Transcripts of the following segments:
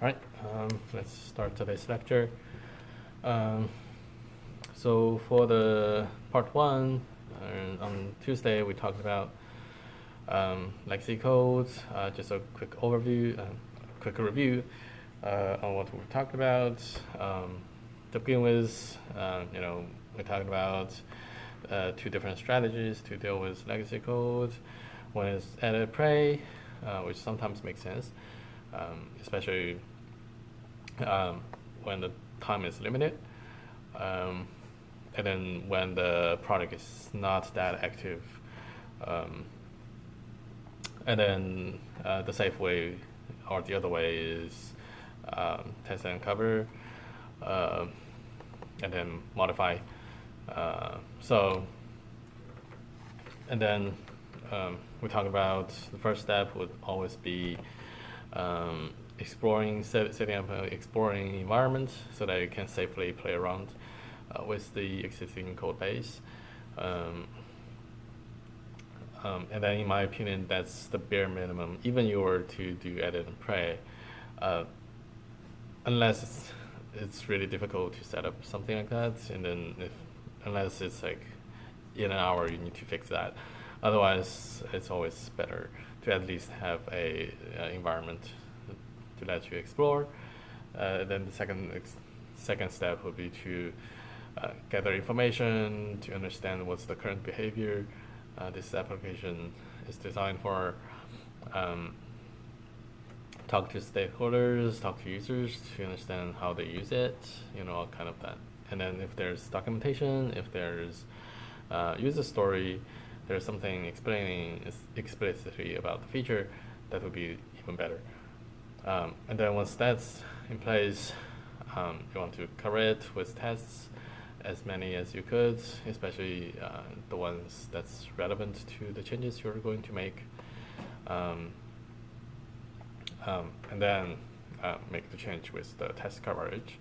All right, let's start today's lecture. So for the part one, on Tuesday we talked about legacy codes, just a quick overview, quick review on what we talked about. To begin with, we talked about two different strategies to deal with legacy codes. One is edit pray, which sometimes makes sense, especially when the time is limited, and then when the project is not that active. And then the safe way, or the other way, is test and cover, and then modify. And then we talk about the first step would always be setting up an exploring environment so that you can safely play around with the existing code base. And then in my opinion, that's the bare minimum, even you were to do edit and pray, unless it's really difficult to set up something like that, and then unless it's like in an hour you need to fix that. Otherwise, it's always better to at least have a environment to let you explore. Then the second step would be to gather information to understand what's the current behavior this application is designed for. Talk to stakeholders, talk to users to understand how they use it, all kind of that. And then if there's documentation, if there's user story, there's something explaining explicitly about the feature, that would be even better. And then once that's in place, you want to cover it with tests, as many as you could, especially the ones that's relevant to the changes you're going to make. And then make the change with the test coverage.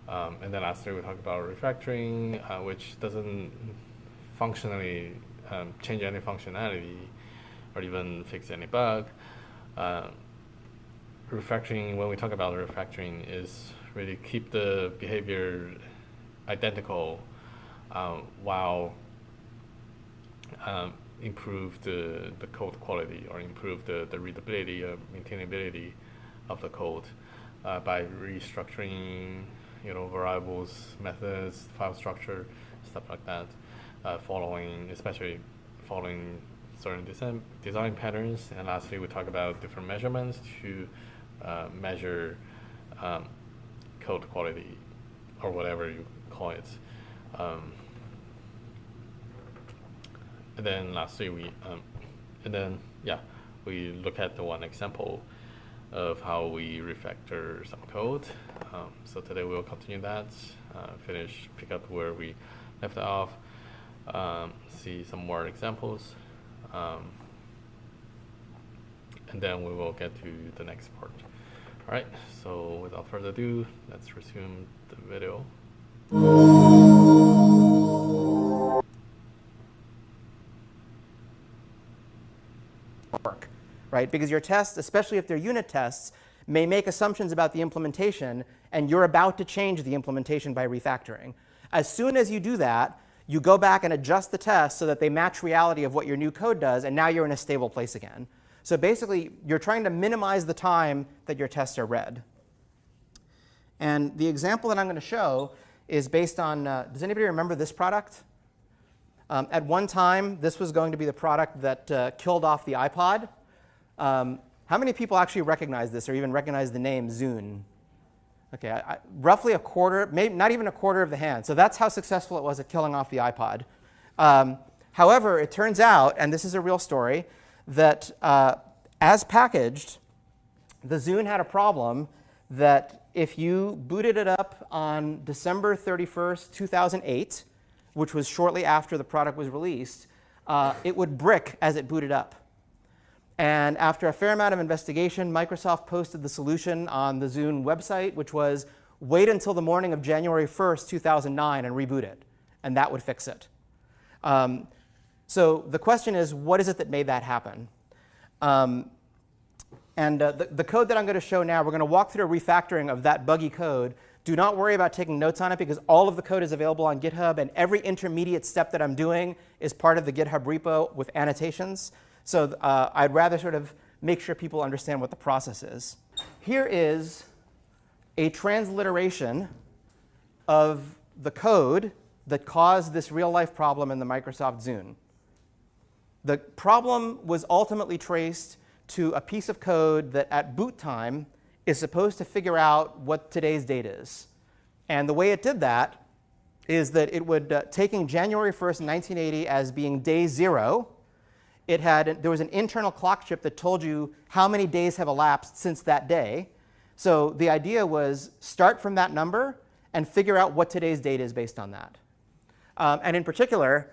And then lastly, we talk about refactoring, which doesn't functionally change any functionality or even fix any bug. Refactoring, when we talk about refactoring, is really keep the behavior identical while improve the code quality, or improve the readability or maintainability of the code by restructuring variables, methods, file structure, stuff like that, especially following certain design patterns. And lastly, we talk about different measurements to measure code quality, or whatever you call it. And then lastly, we look at the one example of how we refactor some code. So today we'll continue that, pick up where we left off, see some more examples, and then we will get to the next part. All right, so without further ado, let's resume the video. Right? Because your tests, especially if they're unit tests, may make assumptions about the implementation, and you're about to change the implementation by refactoring. As soon as you do that, you go back and adjust the tests so that they match reality of what your new code does, and now you're in a stable place again. So basically, you're trying to minimize the time that your tests are read. And the example that I'm going to show is based on, does anybody remember this product? At one time, this was going to be the product that killed off the iPod. How many people actually recognize this, or even recognize the name Zune? Okay, roughly a quarter, maybe not even a quarter of the hand. So that's how successful it was at killing off the iPod. However, it turns out, and this is a real story, that as packaged, the Zune had a problem that if you booted it up on December 31st, 2008, which was shortly after the product was released, it would brick as it booted up. And after a fair amount of investigation, Microsoft posted the solution on the Zune website, which was wait until the morning of January 1st, 2009 and reboot it. And that would fix it. So the question is, what is it that made that happen? And the code that I'm going to show now, we're going to walk through a refactoring of that buggy code. Do not worry about taking notes on it, because all of the code is available on GitHub, and every intermediate step that I'm doing is part of the GitHub repo with annotations. So I'd rather sort of make sure people understand what the process is. Here is a transliteration of the code that caused this real-life problem in the Microsoft Zune. The problem was ultimately traced to a piece of code that at boot time is supposed to figure out what today's date is. And the way it did that is that it would, taking January 1st, 1980 as being day 0, there was an internal clock chip that told you how many days have elapsed since that day. So the idea was start from that number and figure out what today's date is based on that. And in particular,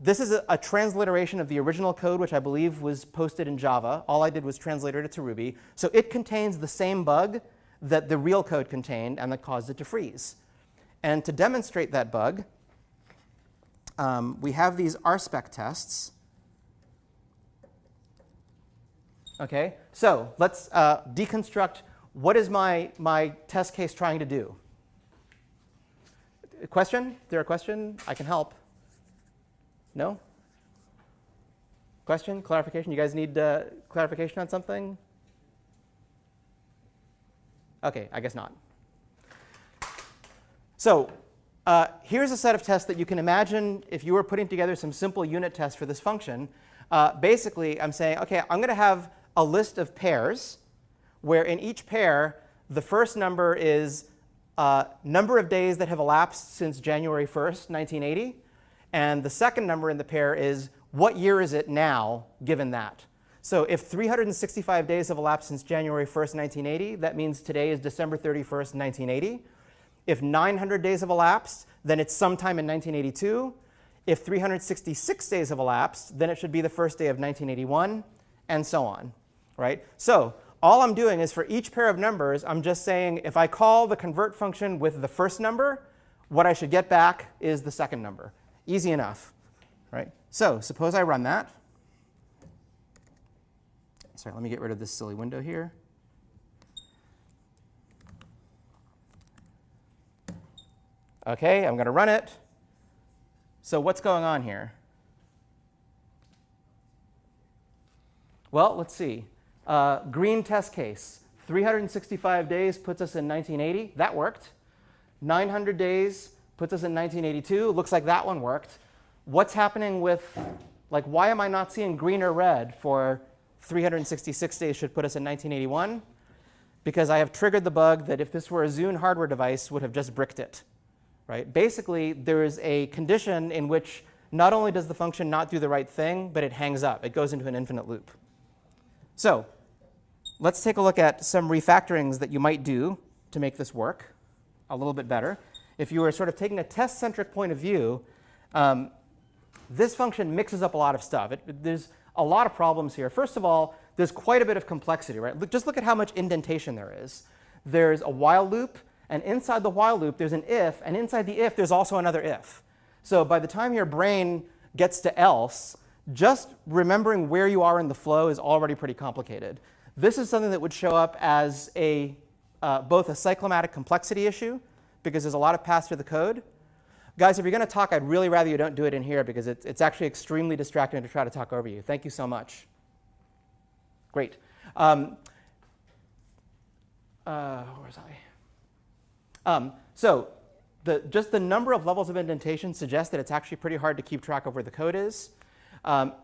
this is a transliteration of the original code, which I believe was posted in Java. All I did was translate it to Ruby. So it contains the same bug that the real code contained and that caused it to freeze. And to demonstrate that bug, we have these RSpec tests. OK, so let's deconstruct what is my test case trying to do. Question? Is there a question? I can help. No? Question? Clarification? You guys need clarification on something? OK, I guess not. So here's a set of tests that you can imagine if you were putting together some simple unit tests for this function. Basically, I'm saying, OK, I'm going to have a list of pairs where in each pair, the first number is number of days that have elapsed since January 1st, 1980. And the second number in the pair is what year is it now, given that. So if 365 days have elapsed since January 1st, 1980, that means today is December 31st, 1980. If 900 days have elapsed, then it's sometime in 1982. If 366 days have elapsed, then it should be the first day of 1981, and so on. Right? So all I'm doing is for each pair of numbers, I'm just saying if I call the convert function with the first number, what I should get back is the second number. Easy enough. Right? So suppose I run that. Sorry, let me get rid of this silly window here. OK, I'm going to run it. So what's going on here? Well, let's see. Green test case. 365 days puts us in 1980. That worked. 900 days puts us in 1982. Looks like that one worked. What's happening with, like, why am I not seeing green or red for 366 days should put us in 1981? Because I have triggered the bug that if this were a Zune hardware device, would have just bricked it. Right? Basically, there is a condition in which not only does the function not do the right thing, but it hangs up. It goes into an infinite loop. So let's take a look at some refactorings that you might do to make this work a little bit better. If you were sort of taking a test-centric point of view, this function mixes up a lot of stuff. There's a lot of problems here. First of all, there's quite a bit of complexity. Right? Just look at how much indentation there is. There's a while loop. And inside the while loop, there's an if. And inside the if, there's also another if. So by the time your brain gets to else, just remembering where you are in the flow is already pretty complicated. This is something that would show up as both a cyclomatic complexity issue, because there's a lot of paths through the code. Guys, if you're going to talk, I'd really rather you don't do it in here, because it's actually extremely distracting to try to talk over you. Thank you so much. Great. Where was I? So just the number of levels of indentation suggests that it's actually pretty hard to keep track of where the code is.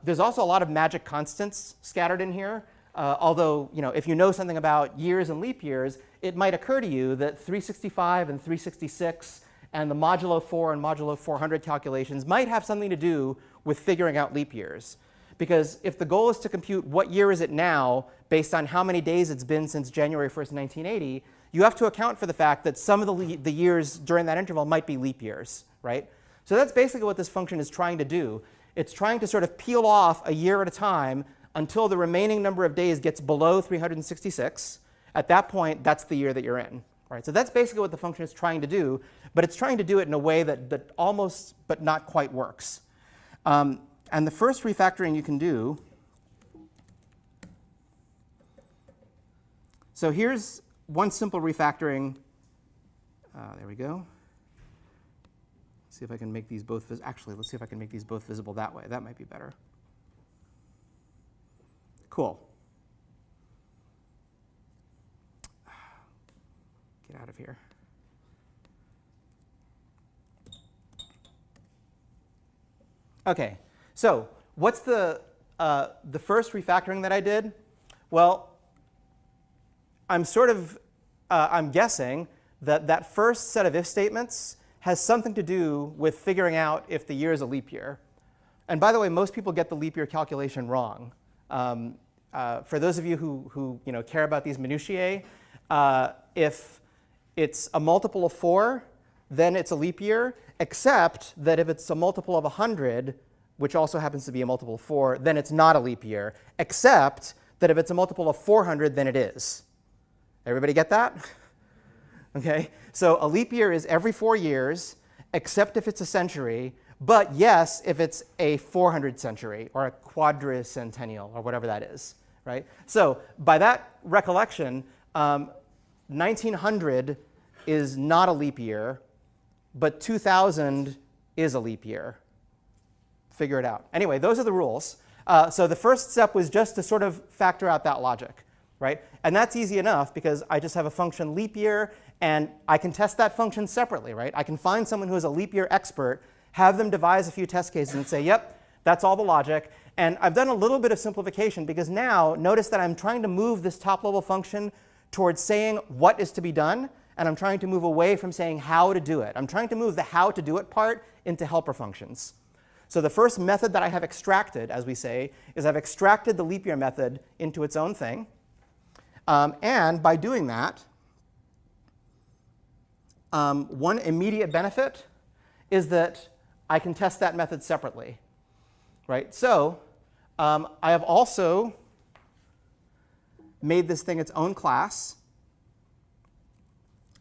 There's also a lot of magic constants scattered in here. Although, if you know something about years and leap years, it might occur to you that 365 and 366 and the modulo 4 and modulo 400 calculations might have something to do with figuring out leap years. Because if the goal is to compute what year is it now based on how many days it's been since January 1st, 1980, you have to account for the fact that some of the years during that interval might be leap years, right? So that's basically what this function is trying to do. It's trying to sort of peel off a year at a time until the remaining number of days gets below 366. At that point, that's the year that you're in. Right? So that's basically what the function is trying to do, but it's trying to do it in a way that almost but not quite works. And the first refactoring you can do So here's one simple refactoring. There we go. See if I can make these both, actually, let's see if I can make these both visible that way. That might be better. Cool. Get out of here. OK, so what's the first refactoring that I did? Well, I'm guessing that that first set of if statements has something to do with figuring out if the year is a leap year. And by the way, most people get the leap year calculation wrong. For those of you who care about these minutiae, if it's a multiple of 4, then it's a leap year, except that if it's a multiple of 100, which also happens to be a multiple of 4, then it's not a leap year, except that if it's a multiple of 400, then it is. Everybody get that? OK, so a leap year is every 4 years, except if it's a century, but yes, if it's a 400 century or a quadricentennial or whatever that is, right? So by that recollection, 1900 is not a leap year, but 2000 is a leap year. Figure it out. Anyway, those are the rules. So the first step was just to sort of factor out that logic, right? And that's easy enough because I just have a function leap year, and I can test that function separately, right? I can find someone who is a leap year expert, have them devise a few test cases and say, yep, that's all the logic. And I've done a little bit of simplification because now notice that I'm trying to move this top level function towards saying what is to be done, and I'm trying to move away from saying how to do it. I'm trying to move the how to do it part into helper functions. So the first method that I have extracted, as we say, is I've extracted the leap year method into its own thing. And by doing that, one immediate benefit is that I can test that method separately, right? So I have also made this thing its own class.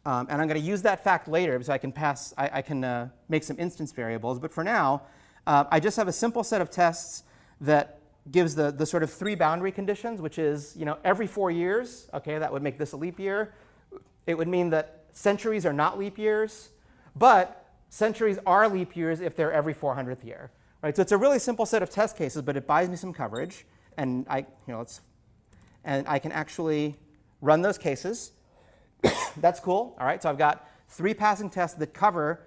And I'm going to use that fact later so I can make some instance variables. But for now, I just have a simple set of tests that gives the sort of 3 boundary conditions, which is every 4 years. OK, that would make this a leap year. It would mean that centuries are not leap years, but centuries are leap years if they're every 400th year. Right? So it's a really simple set of test cases, but it buys me some coverage. And I can actually run those cases. That's cool. All right, so I've got 3 passing tests that cover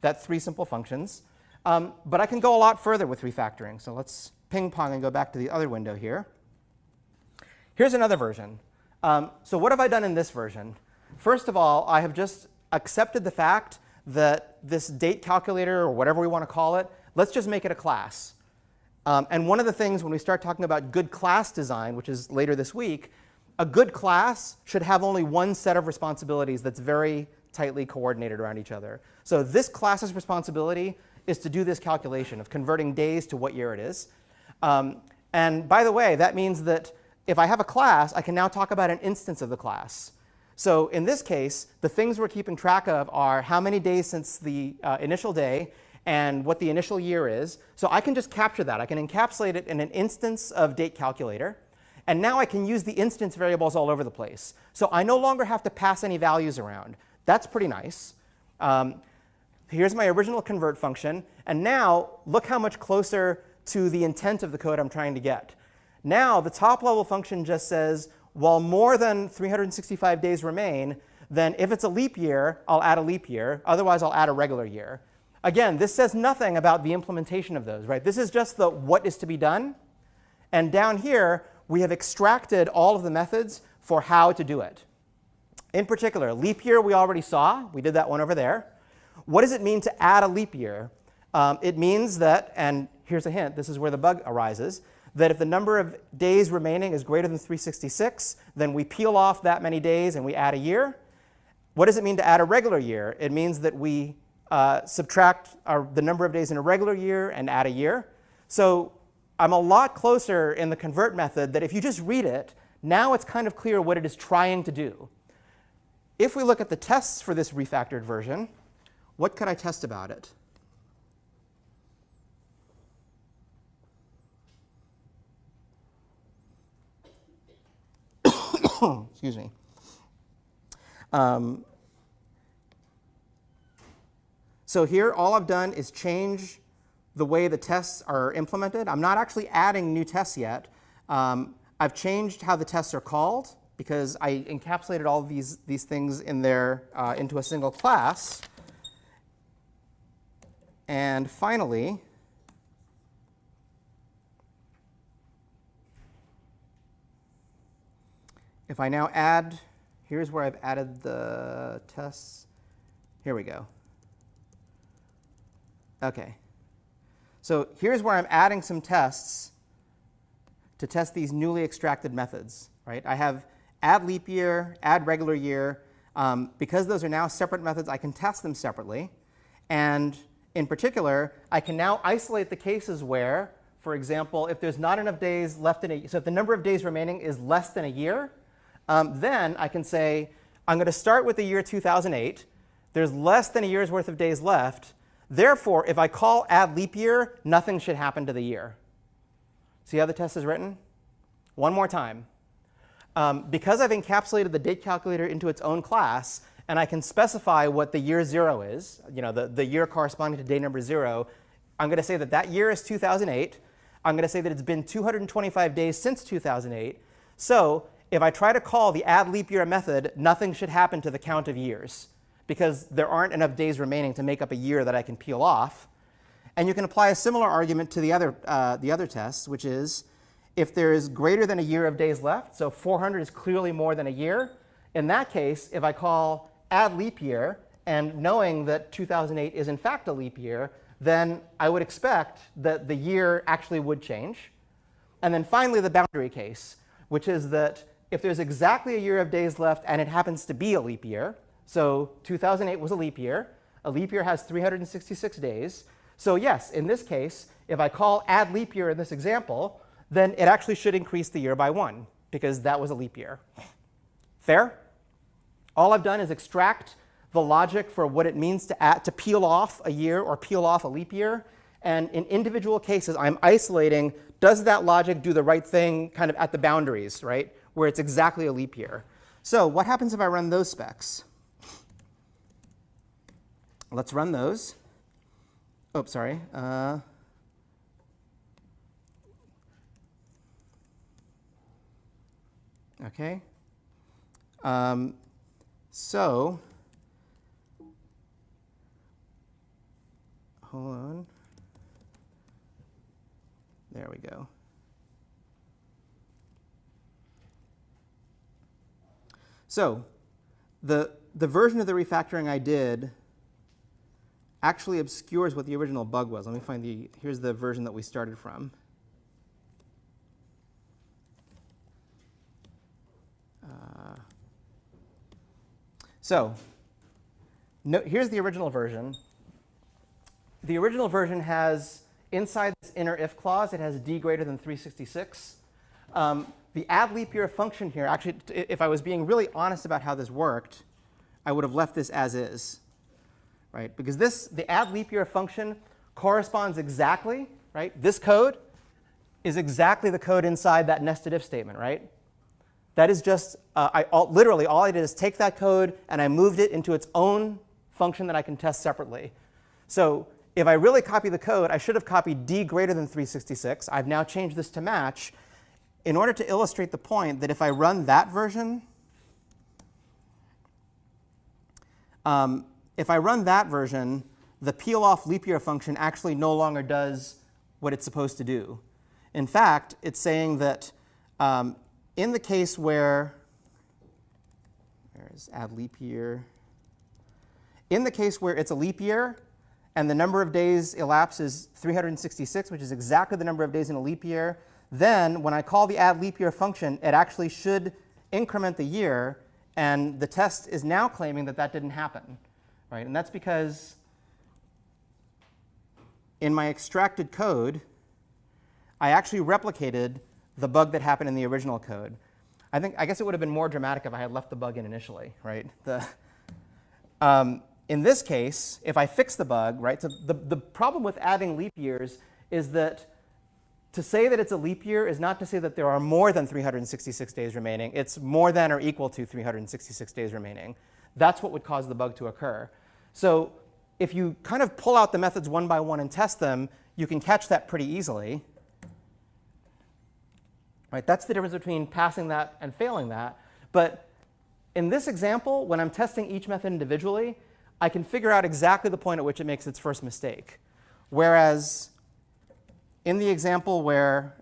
that 3 simple functions. But I can go a lot further with refactoring. So let's ping pong and go back to the other window here. Here's another version. So what have I done in this version? First of all, I have just accepted the fact that this date calculator, or whatever we want to call it, let's just make it a class. And one of the things when we start talking about good class design, which is later this week, a good class should have only one set of responsibilities that's very tightly coordinated around each other. So this class's responsibility is to do this calculation of converting days to what year it is. And by the way, that means that if I have a class, I can now talk about an instance of the class. So in this case, the things we're keeping track of are how many days since the initial day and what the initial year is. So I can just capture that. I can encapsulate it in an instance of date calculator. And now I can use the instance variables all over the place. So I no longer have to pass any values around. That's pretty nice. Here's my original convert function. And now look how much closer to the intent of the code I'm trying to get. Now the top level function just says, while more than 365 days remain, then if it's a leap year, I'll add a leap year. Otherwise, I'll add a regular year. Again, this says nothing about the implementation of those, right? This is just the what is to be done. And down here, we have extracted all of the methods for how to do it. In particular, leap year we already saw. We did that one over there. What does it mean to add a leap year? It means that, and here's a hint, this is where the bug arises, that if the number of days remaining is greater than 366, then we peel off that many days and we add a year. What does it mean to add a regular year? It means that we subtract the number of days in a regular year and add a year. So I'm a lot closer in the convert method that if you just read it, now it's kind of clear what it is trying to do. If we look at the tests for this refactored version, what could I test about it? Excuse me. So here, all I've done is change the way the tests are implemented. I'm not actually adding new tests yet. I've changed how the tests are called because I encapsulated all of these things in there into a single class. And finally, if I now add, here's where I've added the tests. Here we go. OK. So here's where I'm adding some tests to test these newly extracted methods. Right? I have add leap year, add regular year. Because those are now separate methods, I can test them separately. And in particular, I can now isolate the cases where, for example, if there's not enough days left in a, so if the number of days remaining is less than a year, then I can say, I'm going to start with the year 2008. There's less than a year's worth of days left. Therefore, if I call add leap year, nothing should happen to the year. See how the test is written? One more time. Because I've encapsulated the date calculator into its own class, and I can specify what the year 0 is, the year corresponding to day number 0, I'm going to say that that year is 2008. I'm going to say that it's been 225 days since 2008. So if I try to call the add leap year method, nothing should happen to the count of years, because there aren't enough days remaining to make up a year that I can peel off. And you can apply a similar argument to the other tests, which is if there is greater than a year of days left, so 400 is clearly more than a year, in that case, if I call add leap year, and knowing that 2008 is in fact a leap year, then I would expect that the year actually would change. And then finally, the boundary case, which is that if there's exactly a year of days left and it happens to be a leap year, so 2008 was a leap year has 366 days. So yes, in this case, if I call add leap year in this example, then it actually should increase the year by 1, because that was a leap year. Fair? All I've done is extract the logic for what it means to peel off a year or peel off a leap year. And in individual cases, I'm isolating, does that logic do the right thing kind of at the boundaries, right, where it's exactly a leap year? So what happens if I run those specs? Let's run those. Oh, sorry. OK. So hold on. There we go. So the version of the refactoring I did actually obscures what the original bug was. Let me find here's the version that we started from. Here's the original version. The original version has, inside this inner if clause, it has d greater than 366. The add leap year function here, actually, if I was being really honest about how this worked, I would have left this as is, right? Because the add leap year function corresponds exactly, right? This code is exactly the code inside that nested if statement, right? That is just, literally, all I did is take that code and I moved it into its own function that I can test separately. So if I really copy the code, I should have copied d greater than 366. I've now changed this to match in order to illustrate the point that if I run that version, the peel off leap year function actually no longer does what it's supposed to do. In fact, it's saying that in the case where add leap year, in the case where it's a leap year and the number of days elapsed is 366, which is exactly the number of days in a leap year, then when I call the add leap year function, it actually should increment the year, and the test is now claiming that that didn't happen, right? And that's because in my extracted code, I actually replicated the bug that happened in the original code. I guess it would have been more dramatic if I had left the bug in initially, right? In this case, if I fix the bug, right? So the problem with adding leap years is that to say that it's a leap year is not to say that there are more than 366 days remaining. It's more than or equal to 366 days remaining. That's what would cause the bug to occur. So if you kind of pull out the methods one by one and test them, you can catch that pretty easily. Right? That's the difference between passing that and failing that. But in this example, when I'm testing each method individually, I can figure out exactly the point at which it makes its first mistake. Whereas in the example where,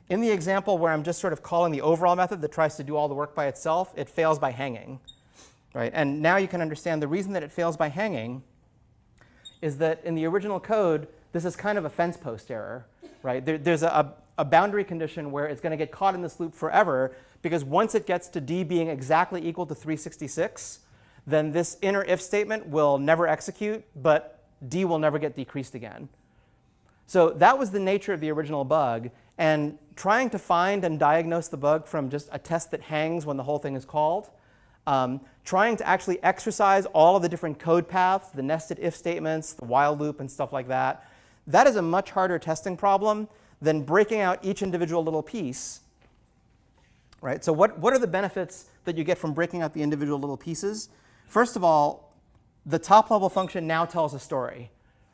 in the example where I'm just sort of calling the overall method that tries to do all the work by itself, it fails by hanging. Right? And now you can understand the reason that it fails by hanging is that in the original code, this is kind of a fence post error. Right? There's a boundary condition where it's going to get caught in this loop forever, because once it gets to d being exactly equal to 366, then this inner if statement will never execute, but d will never get decreased again. So that was the nature of the original bug. And trying to find and diagnose the bug from just a test that hangs when the whole thing is called, trying to actually exercise all of the different code paths, the nested if statements, the while loop, and stuff like that, that is a much harder testing problem than breaking out each individual little piece. Right? So what are the benefits that you get from breaking out the individual little pieces? First of all, the top-level function now tells a story.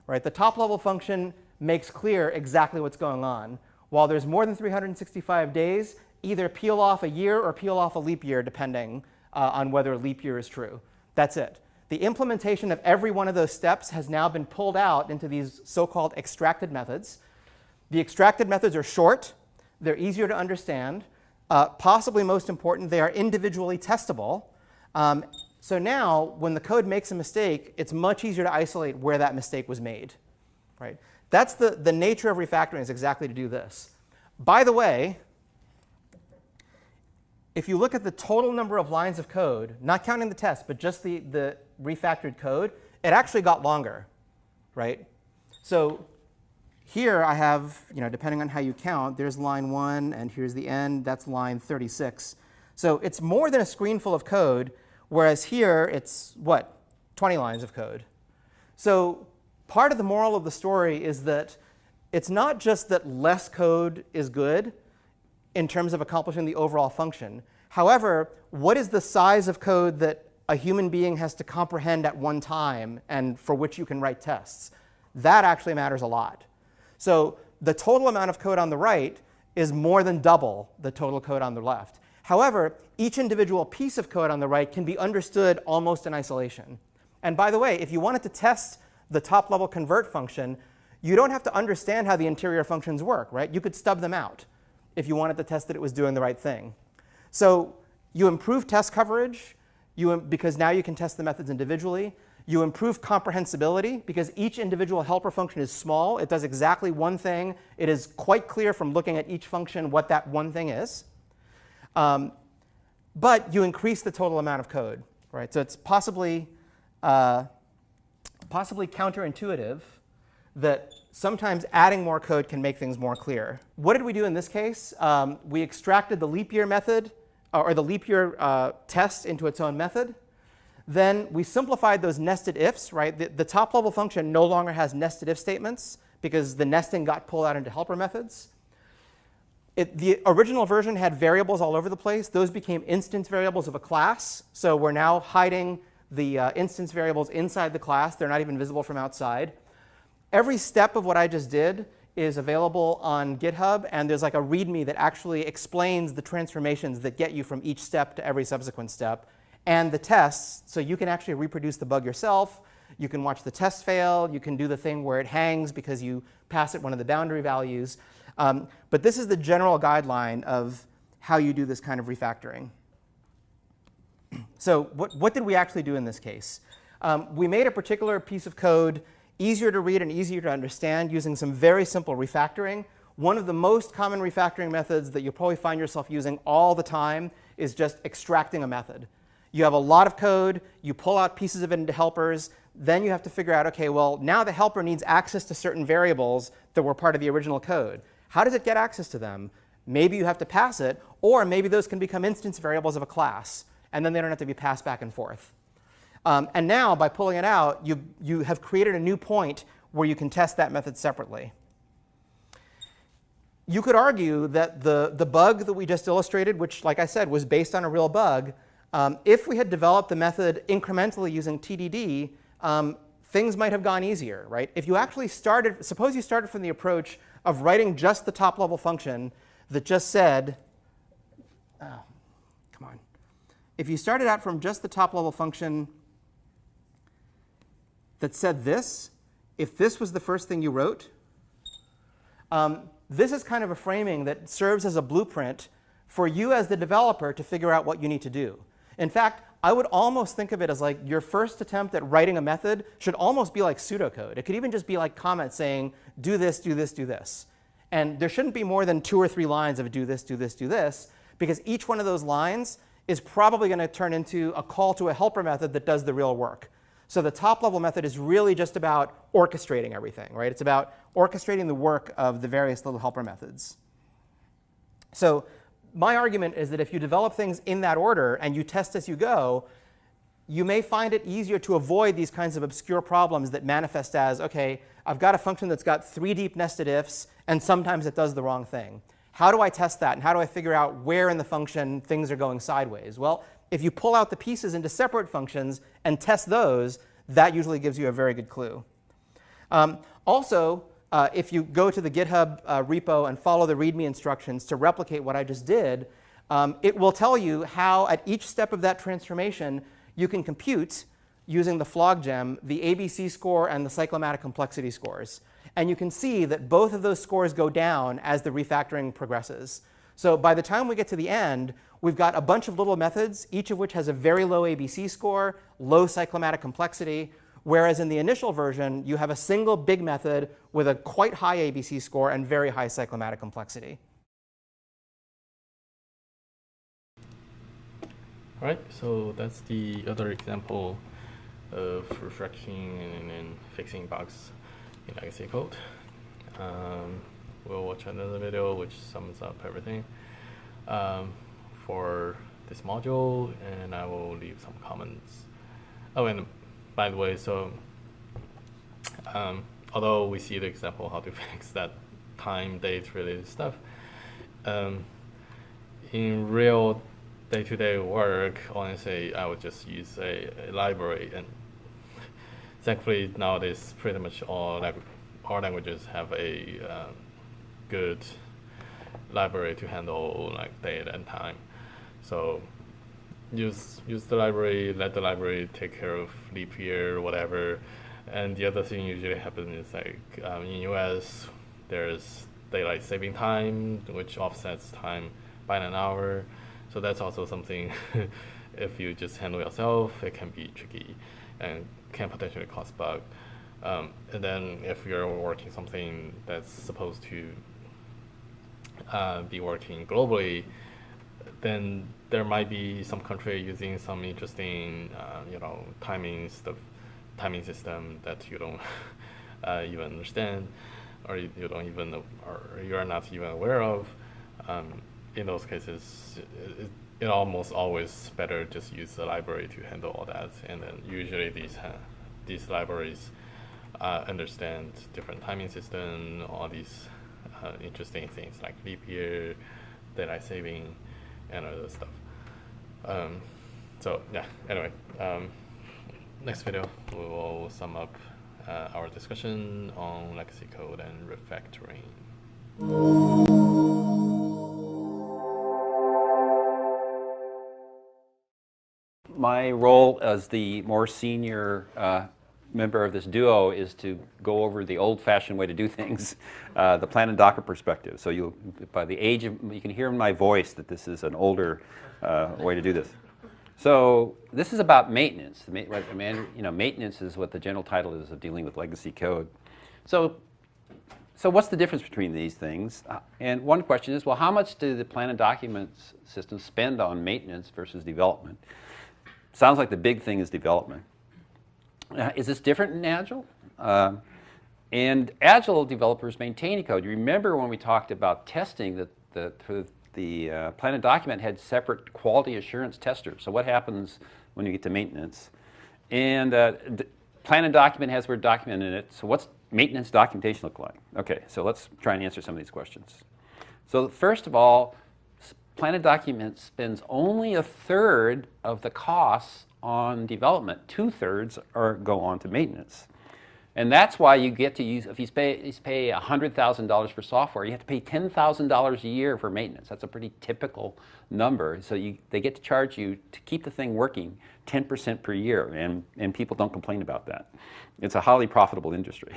Right? The top-level function makes clear exactly what's going on. While there's more than 365 days, either peel off a year or peel off a leap year, depending on whether a leap year is true. That's it. The implementation of every one of those steps has now been pulled out into these so-called extracted methods. The extracted methods are short. They're easier to understand. Possibly most important, they are individually testable. So now, when the code makes a mistake, it's much easier to isolate where that mistake was made. Right? That's the nature of refactoring, is exactly to do this. By the way, if you look at the total number of lines of code, not counting the test, but just the refactored code, it actually got longer. Right? So here I have, depending on how you count, there's line 1, and here's the end. That's line 36. So it's more than a screen full of code, whereas here it's, 20 lines of code. So part of the moral of the story is that it's not just that less code is good in terms of accomplishing the overall function. However, what is the size of code that a human being has to comprehend at one time and for which you can write tests? That actually matters a lot. So the total amount of code on the right is more than double the total code on the left. However, each individual piece of code on the right can be understood almost in isolation. And by the way, if you wanted to test the top-level convert function, you don't have to understand how the interior functions work. Right? You could stub them out if you wanted to test that it was doing the right thing. So you improve test coverage because now you can test the methods individually. You improve comprehensibility because each individual helper function is small. It does exactly one thing. It is quite clear from looking at each function what that one thing is. But you increase the total amount of code. Right? So it's possibly counterintuitive that sometimes adding more code can make things more clear. What did we do in this case? We extracted the leap year method, or the leap year test into its own method. Then we simplified those nested ifs. Right? The top-level function no longer has nested if statements because the nesting got pulled out into helper methods. The original version had variables all over the place. Those became instance variables of a class. So we're now hiding the instance variables inside the class. They're not even visible from outside. Every step of what I just did is available on GitHub, and there's like a README that actually explains the transformations that get you from each step to every subsequent step, and the tests, so you can actually reproduce the bug yourself. You can watch the test fail. You can do the thing where it hangs because you pass it one of the boundary values. But this is the general guideline of how you do this kind of refactoring. So what did we actually do in this case? We made a particular piece of code easier to read and easier to understand using some very simple refactoring. One of the most common refactoring methods that you'll probably find yourself using all the time is just extracting a method. You have a lot of code. You pull out pieces of it into helpers. Then you have to figure out, OK, well, now the helper needs access to certain variables that were part of the original code. How does it get access to them? Maybe you have to pass it, or maybe those can become instance variables of a class, and then they don't have to be passed back and forth. And now, by pulling it out, you have created a new point where you can test that method separately. You could argue that the bug that we just illustrated, which, like I said, was based on a real bug, if we had developed the method incrementally using TDD, things might have gone easier, right? If you actually started, suppose you started from the approach of writing just the top-level function that just said, oh, come on. If you started out from just the top-level function that said this, if this was the first thing you wrote, this is kind of a framing that serves as a blueprint for you as the developer to figure out what you need to do. In fact, I would almost think of it as like your first attempt at writing a method should almost be like pseudocode. It could even just be like comments saying, do this, do this, do this. And there shouldn't be more than 2 or 3 lines of do this, do this, do this, because each one of those lines is probably going to turn into a call to a helper method that does the real work. So the top-level method is really just about orchestrating everything, right? It's about orchestrating the work of the various little helper methods. So my argument is that if you develop things in that order and you test as you go, you may find it easier to avoid these kinds of obscure problems that manifest as, OK, I've got a function that's got 3 deep nested ifs, and sometimes it does the wrong thing. How do I test that? And how do I figure out where in the function things are going sideways? Well, if you pull out the pieces into separate functions and test those, that usually gives you a very good clue. Also, if you go to the GitHub repo and follow the README instructions to replicate what I just did, it will tell you how at each step of that transformation you can compute, using the floggem, the ABC score and the cyclomatic complexity scores. And you can see that both of those scores go down as the refactoring progresses. So by the time we get to the end, we've got a bunch of little methods, each of which has a very low ABC score, low cyclomatic complexity, whereas in the initial version, you have a single big method with a quite high ABC score and very high cyclomatic complexity. All right, so that's the other example of refactoring and fixing bugs in legacy code. We'll watch another video which sums up everything for this module, and I will leave some comments. Oh, and by the way, so although we see the example how to fix that time, date related stuff, in real day-to-day work, honestly, I would just use a library, and thankfully nowadays pretty much all languages have a good library to handle like date and time. So use the library, let the library take care of leap year, whatever. And the other thing usually happens is like in US, there's daylight saving time, which offsets time by an hour. So that's also something, if you just handle yourself, it can be tricky and can potentially cause bug. And then if you're working something that's supposed to be working globally, then there might be some country using some interesting, timing system that you don't even understand, or you don't even know, or you are not even aware of. In those cases, it almost always better just use the library to handle all that. And then usually these libraries understand different timing system, all these interesting things like leap year, daylight saving, and other stuff. So yeah, anyway, next video we will sum up our discussion on legacy code and refactoring. My role as the more senior member of this duo is to go over the old-fashioned way to do things, the plan and Docker perspective. So by the age of, you can hear in my voice that this is an older way to do this. So this is about maintenance. Maintenance is what the general title is of dealing with legacy code. So what's the difference between these things? And one question is, well, how much do the plan and documents systems spend on maintenance versus development? Sounds like the big thing is development. Is this different in Agile? And Agile developers maintain code. You remember when we talked about testing that the plan and document had separate quality assurance testers. So what happens when you get to maintenance? And plan and document has the word document in it. So maintenance documentation look like? Okay, so let's try and answer some of these questions. So first of all, plan and document spends only 1/3 of the costs on development. 2/3 go on to maintenance. And that's why you get to use, if you pay $100,000 for software, you have to pay $10,000 a year for maintenance. That's a pretty typical number. So they get to charge you to keep the thing working 10% per year, and people don't complain about that. It's a highly profitable industry.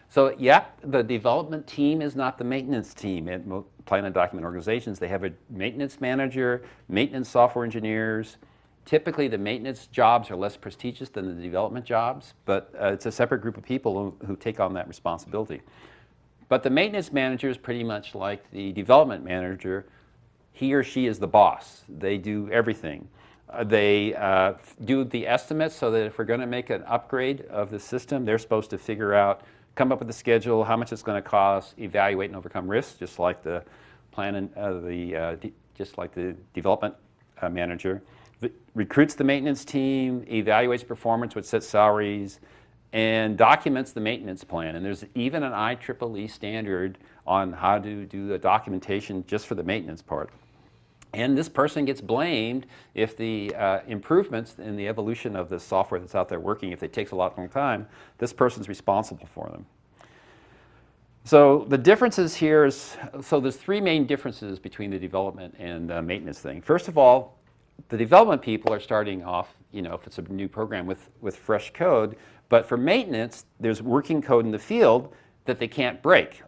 So yeah, the development team is not the maintenance team. At plan and document organizations, they have a maintenance manager, maintenance software engineers. Typically, the maintenance jobs are less prestigious than the development jobs, but it's a separate group of people who take on that responsibility. But the maintenance manager is pretty much like the development manager. He or she is the boss. They do everything. They do the estimates so that if we're going to make an upgrade of the system, they're supposed to figure out, come up with a schedule, how much it's going to cost, evaluate and overcome risks, just like the just like the development manager. Recruits the maintenance team, evaluates performance, which sets salaries, and documents the maintenance plan. And there's even an IEEE standard on how to do the documentation just for the maintenance part. And this person gets blamed if the improvements in the evolution of the software that's out there working, if it takes a lot long time, this person's responsible for them. So the differences here is, so there's 3 main differences between the development and maintenance thing. First of all, the development people are starting off, if it's a new program, with fresh code. But for maintenance, there's working code in the field that they can't break.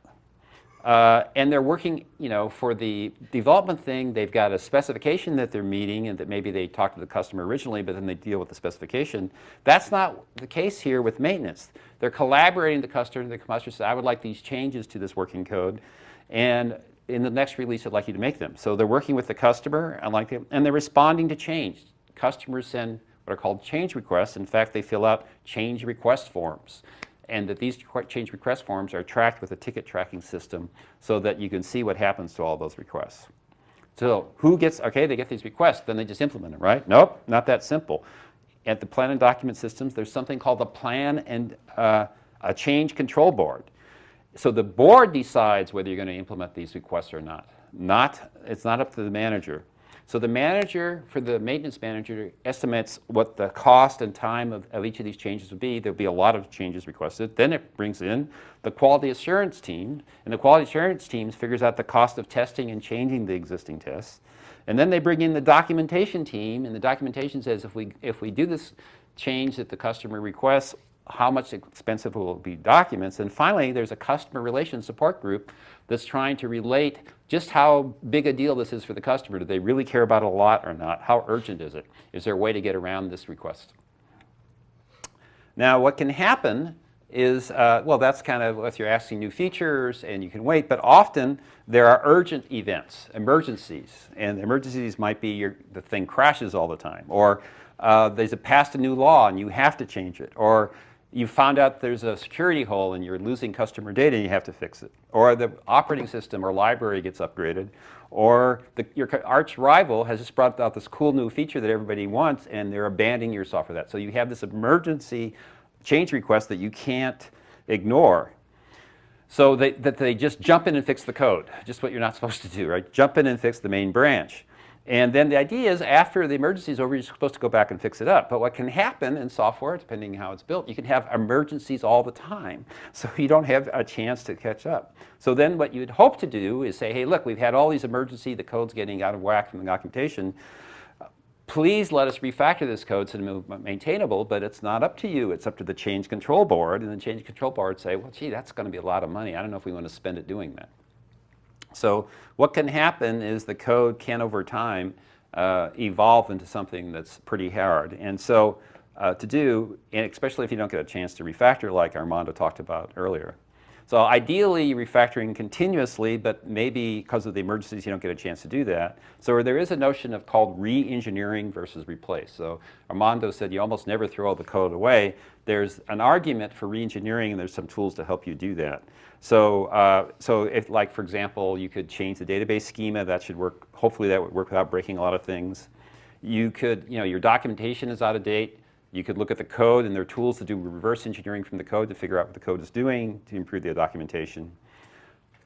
And they're working, for the development thing, they've got a specification that they're meeting and that maybe they talked to the customer originally, but then they deal with the specification. That's not the case here with maintenance. They're collaborating with the customer, and the customer says, I would like these changes to this working code. And in the next release, I'd like you to make them. So they're working with the customer, and they're responding to change. Customers send what are called change requests. In fact, they fill out change request forms. And that these change request forms are tracked with a ticket tracking system so that you can see what happens to all those requests. So who gets, okay, they get these requests, then they just implement them, right? Nope, not that simple. At the plan and document systems, there's something called a plan and a change control board. So the board decides whether you're going to implement these requests or not. It's not up to the manager. So the manager, for the maintenance manager, estimates what the cost and time of each of these changes would be. There'll be a lot of changes requested. Then it brings in the quality assurance team, and the quality assurance team figures out the cost of testing and changing the existing tests. And then they bring in the documentation team, and the documentation says if we do this change that the customer requests, how much expensive will it be documents. And finally, there's a customer relations support group that's trying to relate just how big a deal this is for the customer. Do they really care about it a lot or not? How urgent is it? Is there a way to get around this request? Now, what can happen is, well, that's kind of if you're asking new features and you can wait, but often there are urgent events, emergencies. And emergencies might be the thing crashes all the time, or there's passed a new law and you have to change it, or you found out there's a security hole and you're losing customer data and you have to fix it. Or the operating system or library gets upgraded. Or your arch rival has just brought out this cool new feature that everybody wants and they're abandoning your software for that. So you have this emergency change request that you can't ignore. So they just jump in and fix the code, just what you're not supposed to do, right? Jump in and fix the main branch. And then the idea is after the emergency is over, you're supposed to go back and fix it up. But what can happen in software, depending on how it's built, you can have emergencies all the time. So you don't have a chance to catch up. So then what you'd hope to do is say, hey, look, we've had all these emergencies, the code's getting out of whack from the documentation. Please let us refactor this code so it's maintainable, but it's not up to you. It's up to the change control board. And the change control board say, well, gee, that's going to be a lot of money. I don't know if we want to spend it doing that. So what can happen is the code can, over time, evolve into something that's pretty hard. And so to do, and especially if you don't get a chance to refactor like Armando talked about earlier. So ideally, refactoring continuously, but maybe because of the emergencies, you don't get a chance to do that. So there is a notion of called re-engineering versus replace. So Armando said you almost never throw the code away. There's an argument for re-engineering, and there's some tools to help you do that. So, if, like, for example, you could change the database schema, that should work. Hopefully that would work without breaking a lot of things. You could, your documentation is out of date. You could look at the code, and there are tools to do reverse engineering from the code to figure out what the code is doing to improve the documentation.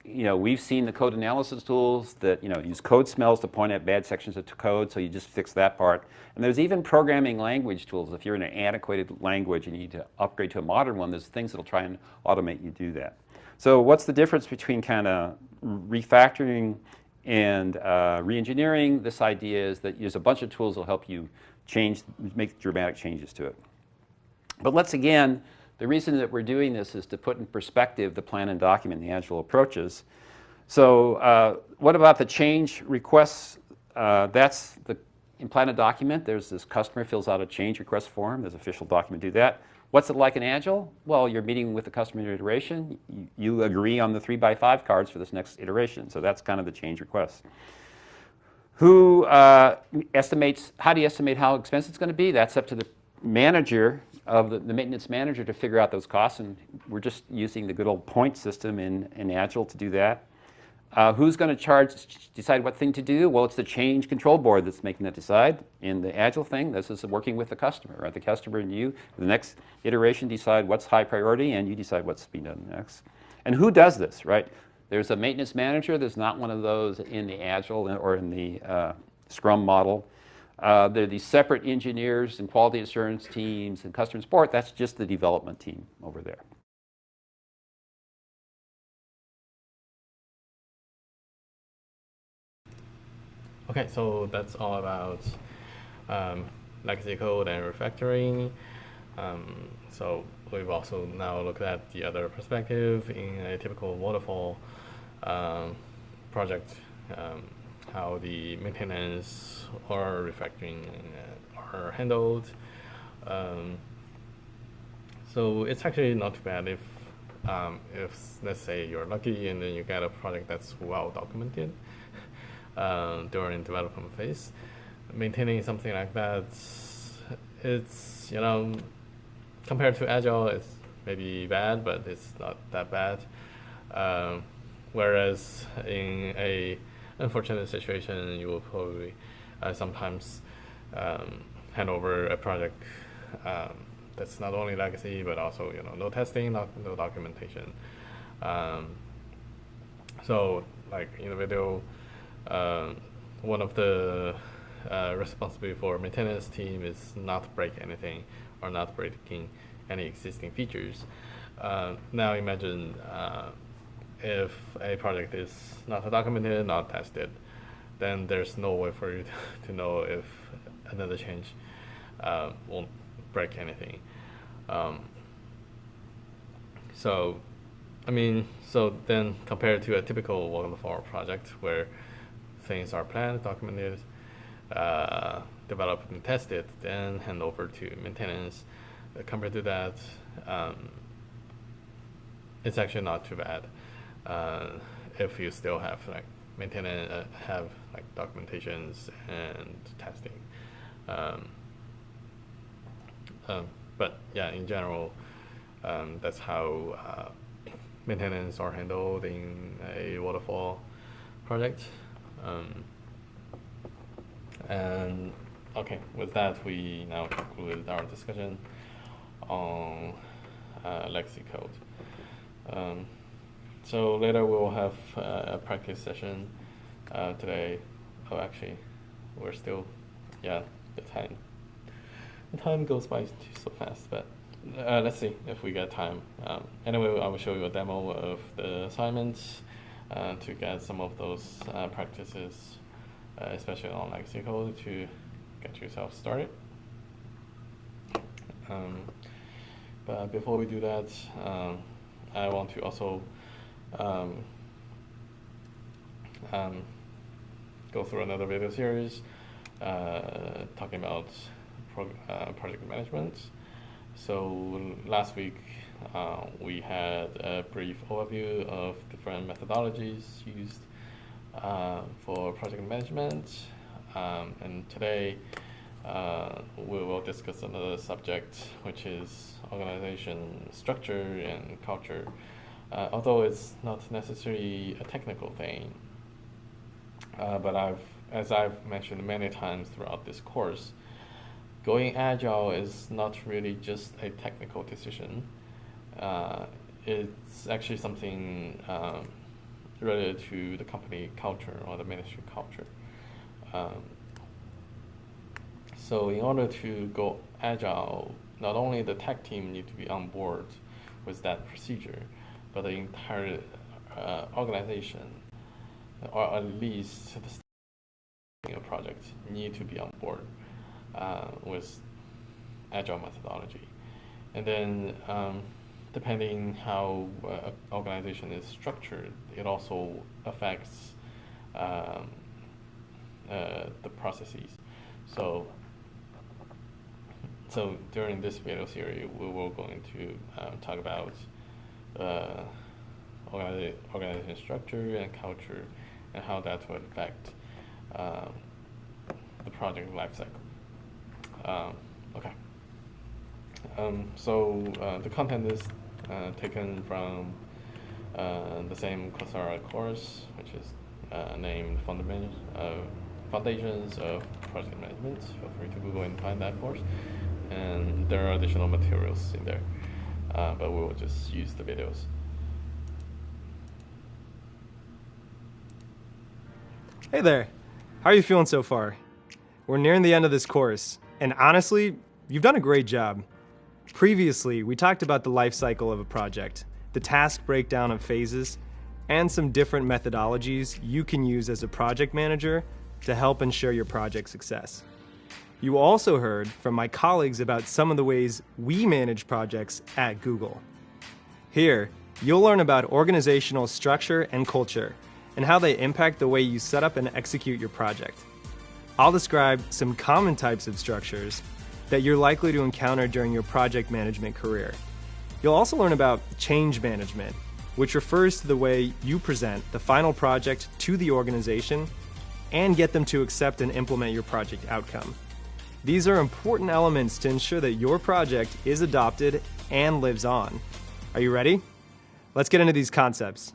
We've seen the code analysis tools that use code smells to point at bad sections of code, so you just fix that part. And there's even programming language tools. If you're in an antiquated language and you need to upgrade to a modern one, there's things that'll try and automate you do that. So what's the difference between kind of refactoring and re-engineering? This idea is that there's a bunch of tools that will help you make dramatic changes to it. But the reason that we're doing this is to put in perspective the plan and document the Agile approaches. So what about the change requests? That's in plan and document, there's this customer fills out a change request form. There's an official document to do that. What's it like in Agile? Well, you're meeting with the customer in iteration. You agree on the 3x5 cards for this next iteration. So that's kind of the change request. How do you estimate how expensive it's going to be? That's up to the manager of the maintenance manager to figure out those costs, and we're just using the good old point system in Agile to do that. Who's going to decide what thing to do? Well, it's the change control board that's making that decide. In the Agile thing, this is working with the customer, right? The customer and you, the next iteration, decide what's high priority, and you decide what's to be done next. And who does this, right? There's a maintenance manager. There's not one of those in the Agile or in the Scrum model. There are these separate engineers and quality assurance teams and customer support. That's just the development team over there. Okay, so that's all about legacy code and refactoring. So we've also now looked at the other perspective in a typical waterfall project, how the maintenance or refactoring are handled. So it's actually not too bad if let's say you're lucky and then you get a project that's well documented during development phase. Maintaining something like that, it's compared to Agile, it's maybe bad, but it's not that bad. Whereas in a unfortunate situation, you will probably sometimes hand over a project that's not only legacy but also no testing, no documentation. So like in the video, one of the responsibility for maintenance team is not to break anything or not breaking any existing features. Now imagine if a project is not documented, not tested, then there's no way for you to know if another change won't break anything. So then compared to a typical waterfall project where things are planned, documented, developed and tested, then hand over to maintenance. Compared to that, it's actually not too bad if you still have maintenance, have documentations and testing. But yeah, in general, that's how maintenance are handled in a waterfall project. And okay, with that, we now conclude our discussion on legacy code. So later we will have a practice session. Today, actually, we're still, the time goes by so fast, but let's see if we get time. Anyway, I will show you a demo of the assignments to get some of those practices, especially on legacy code, to get yourself started. But before we do that, I want to also go through another video series talking about project management. So last week we had a brief overview of different methodologies used for project management, and today we will discuss another subject, which is organization structure and culture. Although it's not necessarily a technical thing, but as I've mentioned many times throughout this course, going agile is not really just a technical decision. It's actually something related to the company culture or the ministry culture. So in order to go agile, not only the tech team need to be on board with that procedure, but the entire organization, or at least the project, need to be on board with agile methodology. And then depending how organization is structured, it also affects the processes. So during this video series, we will going to talk about organization structure and culture, and how that will affect the project lifecycle. Okay. So the content is taken from the same Coursera course, which is named Foundations of Project Management. Feel free to Google and find that course. And there are additional materials in there, but we will just use the videos. Hey there, how are you feeling so far? We're nearing the end of this course, and honestly, you've done a great job. Previously, we talked about the life cycle of a project, the task breakdown of phases, and some different methodologies you can use as a project manager to help ensure your project success. You also heard from my colleagues about some of the ways we manage projects at Google. Here, you'll learn about organizational structure and culture, and how they impact the way you set up and execute your project. I'll describe some common types of structures that you're likely to encounter during your project management career. You'll also learn about change management, which refers to the way you present the final project to the organization and get them to accept and implement your project outcome. These are important elements to ensure that your project is adopted and lives on. Are you ready? Let's get into these concepts.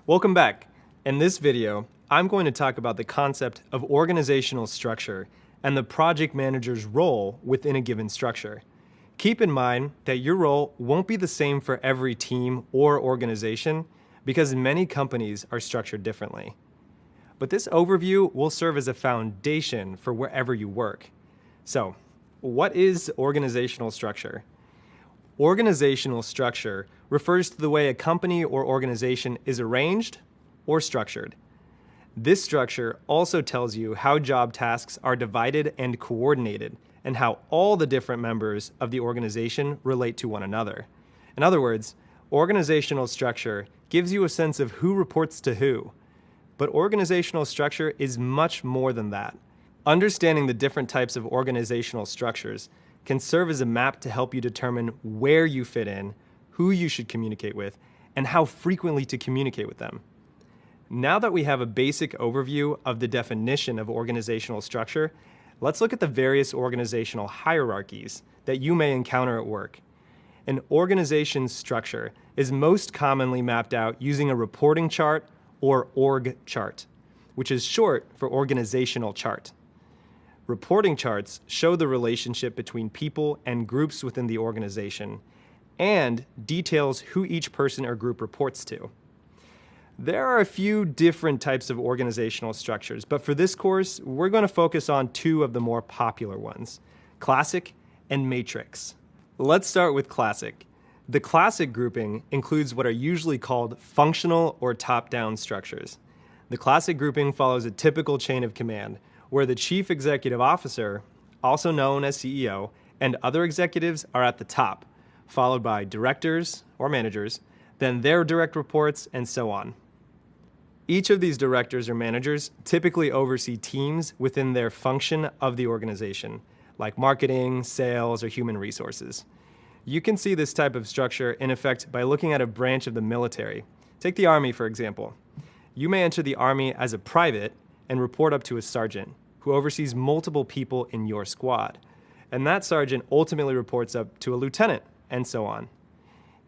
Welcome back. In this video, I'm going to talk about the concept of organizational structure and the project manager's role within a given structure. Keep in mind that your role won't be the same for every team or organization because many companies are structured differently. But this overview will serve as a foundation for wherever you work. So, what is organizational structure? Organizational structure refers to the way a company or organization is arranged or structured. This structure also tells you how job tasks are divided and coordinated, and how all the different members of the organization relate to one another. In other words, organizational structure gives you a sense of who reports to who. But organizational structure is much more than that. Understanding the different types of organizational structures can serve as a map to help you determine where you fit in, who you should communicate with, and how frequently to communicate with them. Now that we have a basic overview of the definition of organizational structure, let's look at the various organizational hierarchies that you may encounter at work. An organization's structure is most commonly mapped out using a reporting chart or org chart, which is short for organizational chart. Reporting charts show the relationship between people and groups within the organization and details who each person or group reports to. There are a few different types of organizational structures, but for this course, we're going to focus on two of the more popular ones, classic and matrix. Let's start with classic. The classic grouping includes what are usually called functional or top-down structures. The classic grouping follows a typical chain of command, where the chief executive officer, also known as CEO, and other executives are at the top, followed by directors or managers, then their direct reports, and so on. Each of these directors or managers typically oversee teams within their function of the organization, like marketing, sales, or human resources. You can see this type of structure in effect by looking at a branch of the military. Take the Army, for example. You may enter the Army as a private and report up to a sergeant, who oversees multiple people in your squad. And that sergeant ultimately reports up to a lieutenant, and so on.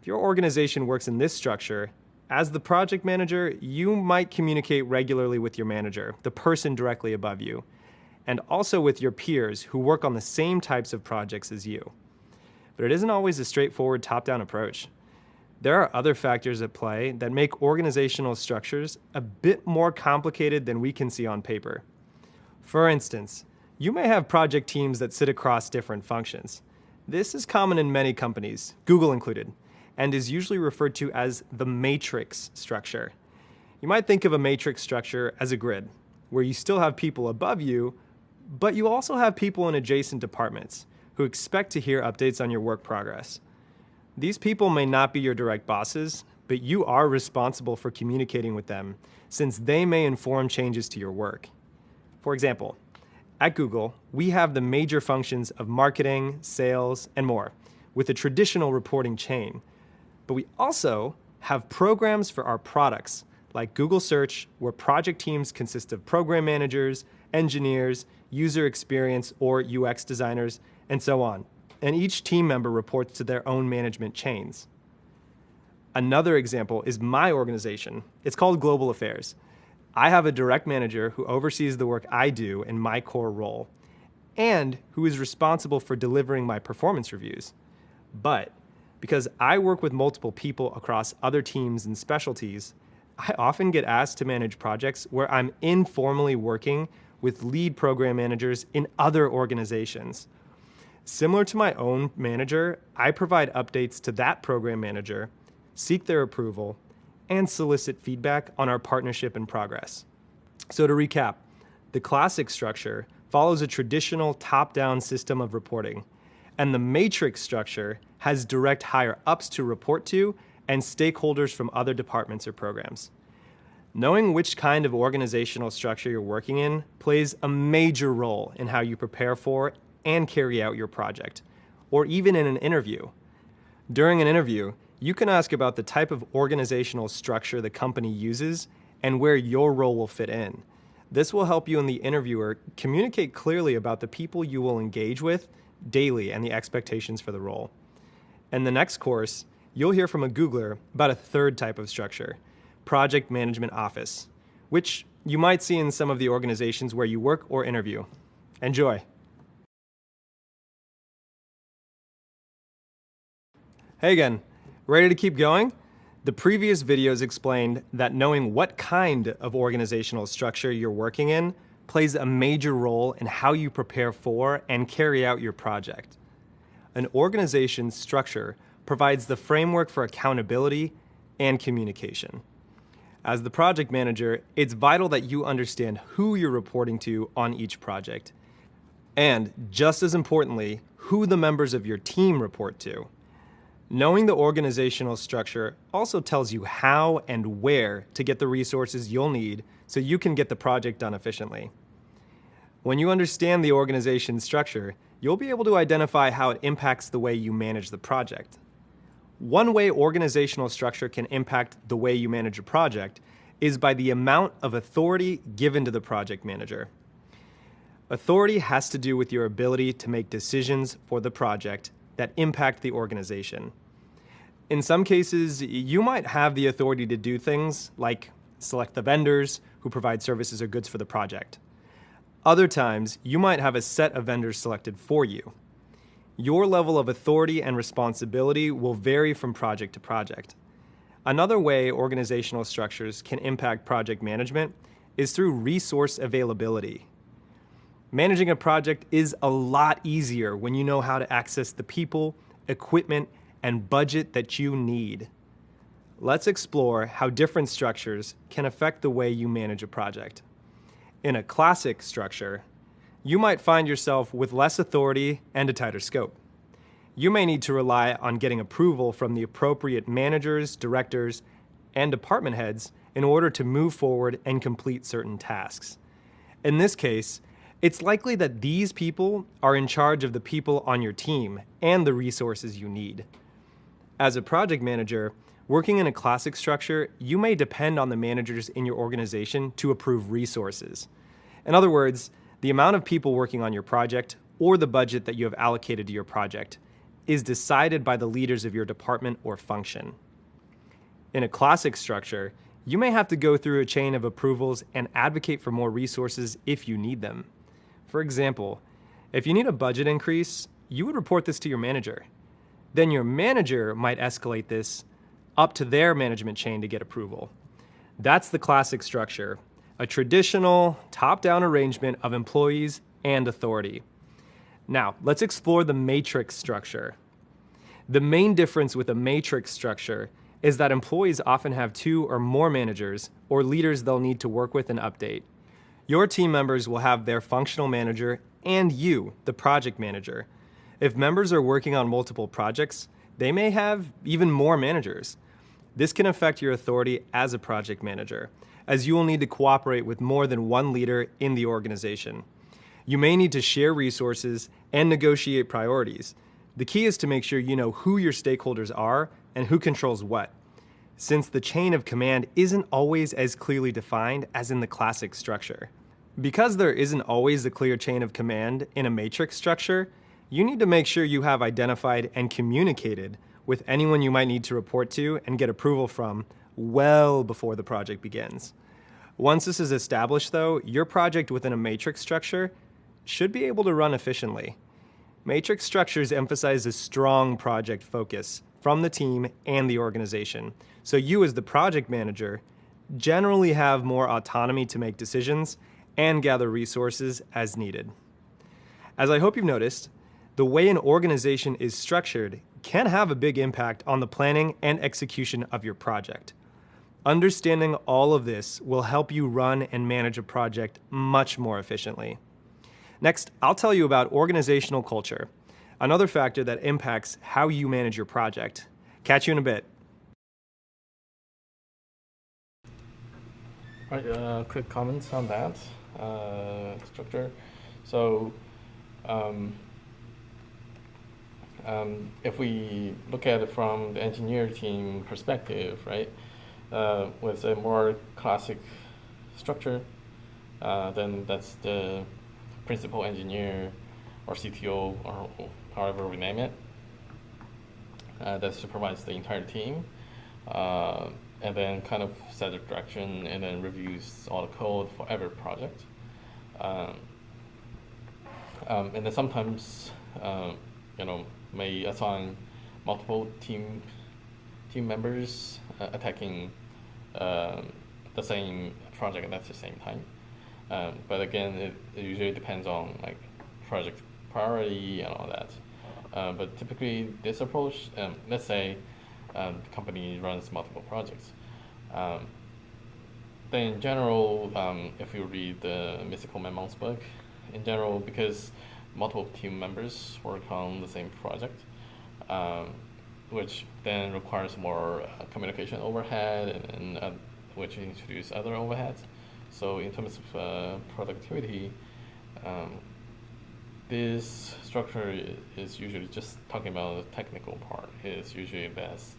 If your organization works in this structure, As the project manager, you might communicate regularly with your manager, the person directly above you, and also with your peers who work on the same types of projects as you. But it isn't always a straightforward top-down approach. There are other factors at play that make organizational structures a bit more complicated than we can see on paper. For instance, you may have project teams that sit across different functions. This is common in many companies, Google included, and is usually referred to as the matrix structure. You might think of a matrix structure as a grid, where you still have people above you, but you also have people in adjacent departments who expect to hear updates on your work progress. These people may not be your direct bosses, but you are responsible for communicating with them, since they may inform changes to your work. For example, at Google, we have the major functions of marketing, sales, and more, with a traditional reporting chain. But we also have programs for our products, like Google Search, where project teams consist of program managers, engineers, user experience or UX designers, and so on. And each team member reports to their own management chains. Another example is my organization. It's called Global Affairs. I have a direct manager who oversees the work I do in my core role, and who is responsible for delivering my performance reviews. But because I work with multiple people across other teams and specialties, I often get asked to manage projects where I'm informally working with lead program managers in other organizations. Similar to my own manager, I provide updates to that program manager, seek their approval, and solicit feedback on our partnership and progress. So to recap, the classic structure follows a traditional top-down system of reporting, and the matrix structure has direct higher-ups to report to and stakeholders from other departments or programs. Knowing which kind of organizational structure you're working in plays a major role in how you prepare for and carry out your project, or even in an interview. During an interview, you can ask about the type of organizational structure the company uses and where your role will fit in. This will help you and the interviewer communicate clearly about the people you will engage with daily and the expectations for the role. In the next course, you'll hear from a Googler about a third type of structure, Project Management Office, which you might see in some of the organizations where you work or interview. Enjoy. Hey again, ready to keep going? The previous videos explained that knowing what kind of organizational structure you're working in plays a major role in how you prepare for and carry out your project. An organization's structure provides the framework for accountability and communication. As the project manager, it's vital that you understand who you're reporting to on each project, and just as importantly, who the members of your team report to. Knowing the organizational structure also tells you how and where to get the resources you'll need so you can get the project done efficiently. When you understand the organization's structure, you'll be able to identify how it impacts the way you manage the project. One way organizational structure can impact the way you manage a project is by the amount of authority given to the project manager. Authority has to do with your ability to make decisions for the project that impact the organization. In some cases, you might have the authority to do things like select the vendors who provide services or goods for the project. Other times, you might have a set of vendors selected for you. Your level of authority and responsibility will vary from project to project. Another way organizational structures can impact project management is through resource availability. Managing a project is a lot easier when you know how to access the people, equipment, and budget that you need. Let's explore how different structures can affect the way you manage a project. In a classic structure, you might find yourself with less authority and a tighter scope. You may need to rely on getting approval from the appropriate managers, directors, and department heads in order to move forward and complete certain tasks. In this case, it's likely that these people are in charge of the people on your team and the resources you need. As a project manager, working in a classic structure, you may depend on the managers in your organization to approve resources. In other words, the amount of people working on your project or the budget that you have allocated to your project is decided by the leaders of your department or function. In a classic structure, you may have to go through a chain of approvals and advocate for more resources if you need them. For example, if you need a budget increase, you would report this to your manager. Then your manager might escalate this up to their management chain to get approval. That's the classic structure, a traditional top-down arrangement of employees and authority. Now, let's explore the matrix structure. The main difference with a matrix structure is that employees often have 2 or more managers or leaders they'll need to work with and update. Your team members will have their functional manager and you, the project manager. If members are working on multiple projects, they may have even more managers. This can affect your authority as a project manager, as you will need to cooperate with more than one leader in the organization. You may need to share resources and negotiate priorities. The key is to make sure you know who your stakeholders are and who controls what, since the chain of command isn't always as clearly defined as in the classic structure. Because there isn't always a clear chain of command in a matrix structure, you need to make sure you have identified and communicated with anyone you might need to report to and get approval from well before the project begins. Once this is established, though, your project within a matrix structure should be able to run efficiently. Matrix structures emphasize a strong project focus from the team and the organization, so you as the project manager generally have more autonomy to make decisions and gather resources as needed. As I hope you've noticed, the way an organization is structured can have a big impact on the planning and execution of your project. Understanding all of this will help you run and manage a project much more efficiently. Next, I'll tell you about organizational culture, another factor that impacts how you manage your project. Catch you in a bit. Right, quick comments on that structure. So, if we look at it from the engineer team perspective, right, with a more classic structure, then that's the principal engineer or CTO or however we name it that supervises the entire team, and then kind of sets the direction and then reviews all the code for every project. And then sometimes may assign multiple team members attacking the same project at the same time. But again, it usually depends on like project priority and all that. But typically, this approach, let's say the company runs multiple projects. Then in general, if you read the Mystical Mamon's book, in general, because multiple team members work on the same project, which then requires more communication overhead and which introduce other overheads. So in terms of productivity, this structure is usually just talking about the technical part. It's usually less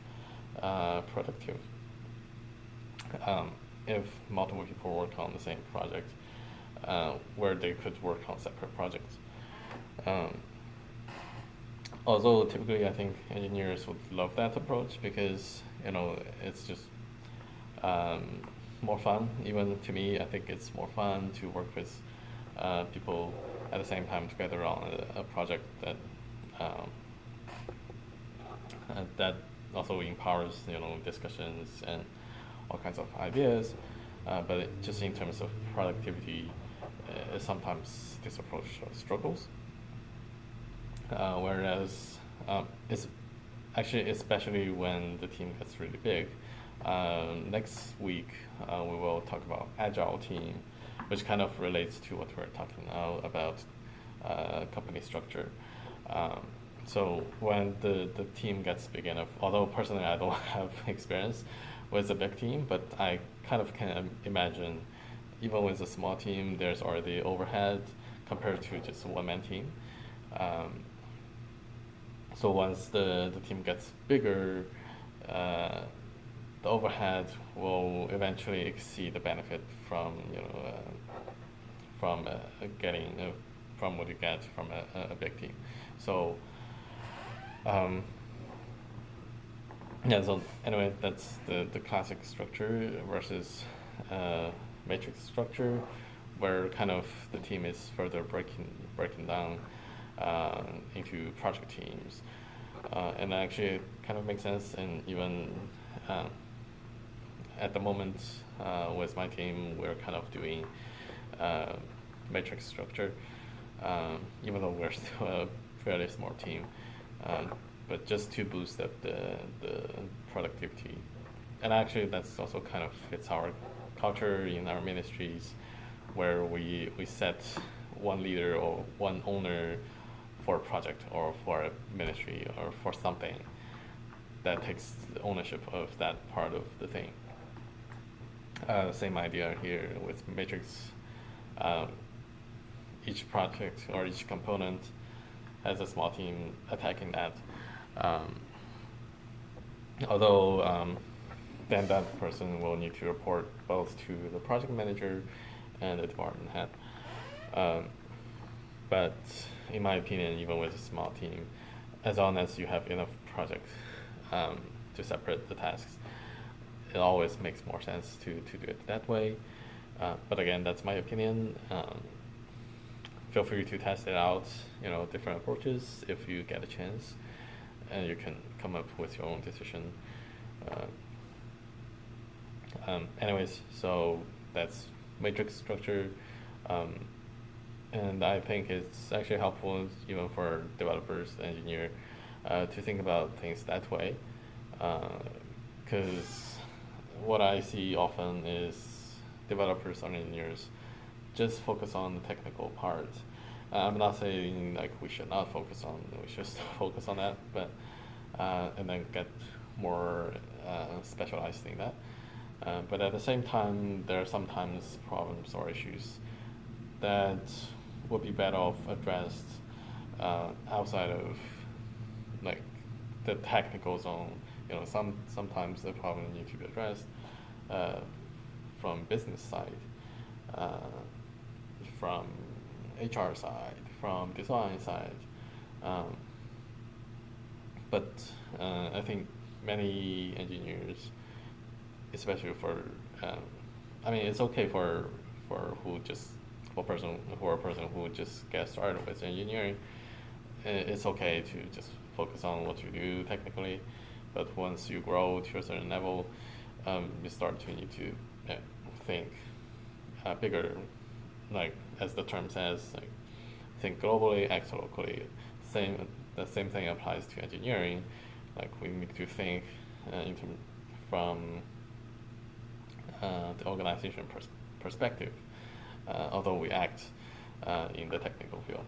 productive if multiple people work on the same project, where they could work on separate projects. Although typically I think engineers would love that approach because it's just more fun. Even to me, I think it's more fun to work with people at the same time together on a project that that also empowers discussions and all kinds of ideas. But just in terms of productivity, sometimes this approach struggles. Whereas it's actually, especially when the team gets really big. Next week, we will talk about Agile team, which kind of relates to what we're talking now about company structure. So when the team gets big enough, although personally I don't have experience with a big team, but I kind of can imagine even with a small team, there's already overhead compared to just a one-man team. So once the team gets bigger, the overhead will eventually exceed the benefit from getting from what you get from a big team. So Yeah, so anyway, that's the classic structure versus matrix structure, where kind of the team is further breaking down into project teams, and actually it kind of makes sense. And even at the moment with my team, we're kind of doing matrix structure, even though we're still a fairly small team. But just to boost up the productivity. And actually that's also kind of fits our culture in our ministries, where we set one leader or one owner for a project or for a ministry or for something that takes ownership of that part of the thing. Same idea here with matrix. Each project or each component has a small team attacking that. Although then that person will need to report both to the project manager and the department head. But in my opinion, even with a small team, as long as you have enough projects to separate the tasks, it always makes more sense to do it that way. But again, that's my opinion. Feel free to test it out, different approaches if you get a chance, and you can come up with your own decision. Anyways, so that's matrix structure, and I think it's actually helpful even for developers, engineer, to think about things that way, because what I see often is developers or engineers just focus on the technical part. I'm not saying like we should not focus on, we should still focus on that, but and then get more specialized in that. But at the same time, there are sometimes problems or issues that would be better off addressed outside of like the technical zone. Sometimes the problem needs to be addressed from business side, from HR side, from design side. But I think many engineers, especially for, it's okay for a person who just gets started with engineering. It's okay to just focus on what you do technically, but once you grow to a certain level, you start to need to think bigger, like as the term says, like think globally, act locally. The same thing applies to engineering. Like we need to think from the organization perspective, although we act in the technical field.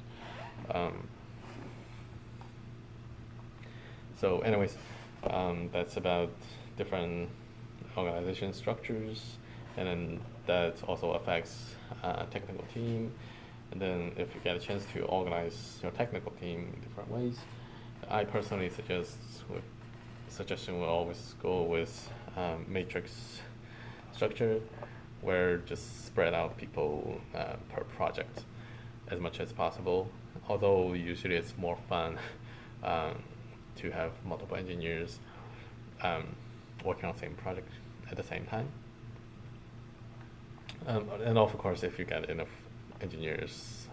So anyways, that's about different organization structures, and then that also affects technical team. And then if you get a chance to organize your technical team in different ways, I personally suggestion will always go with matrix structure, where just spread out people per project as much as possible. Although usually it's more fun to have multiple engineers working on the same project at the same time. And of course, if you get enough engineers,